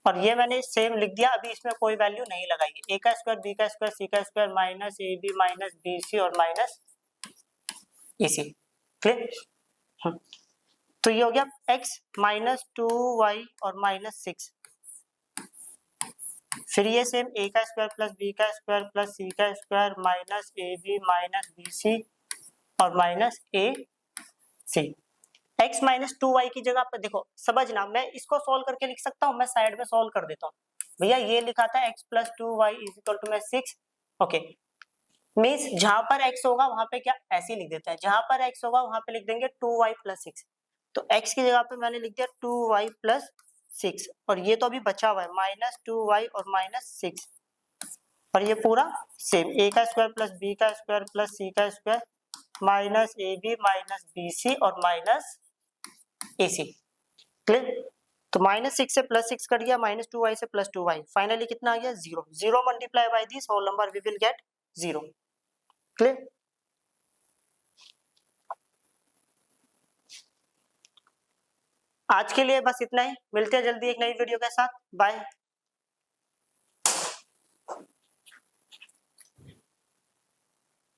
और ये मैंने सेम लिख दिया। अभी इसमें कोई वैल्यू नहीं लगाई। a का स्क्वायर, b का स्क्वायर, c का square minus ab minus bc और माइनस ac। क्लियर? तो ये हो गया x -2y और -6। फिर ये सेम a का स्क्वायर प्लस b का स्क्वायर प्लस c का square minus ab minus bc और माइनस ac। x -2y की जगह पर देखो, समझना, मैं इसको सॉल्व करके लिख सकता हूँ, मैं साइड में सॉल्व कर देता हूँ। भैया ये लिखा था x + 2y = 6। ओके, मीन्स जहां पर x होगा वहां पे क्या ऐसे ही लिख देता है, जहां पर x होगा वहां पे लिख देंगे 2y + 6। तो x की जगह पे मैंने लिख दिया 2y + 6 और ये तो अभी बचा हुआ है -2y और -6 और ये पूरा सेम a का स्क्वायर प्लस b का स्क्वायर प्लस c का square minus ab minus bc और माइनस ac। क्लियर? तो -6 से +6 कट गया, -2y से +2y, फाइनली कितना आ गया 0। 0 multiply by this whole number we will get 0। Clear? आज के लिए बस इतना ही, मिलते हैं जल्दी एक नई वीडियो के साथ। बाय।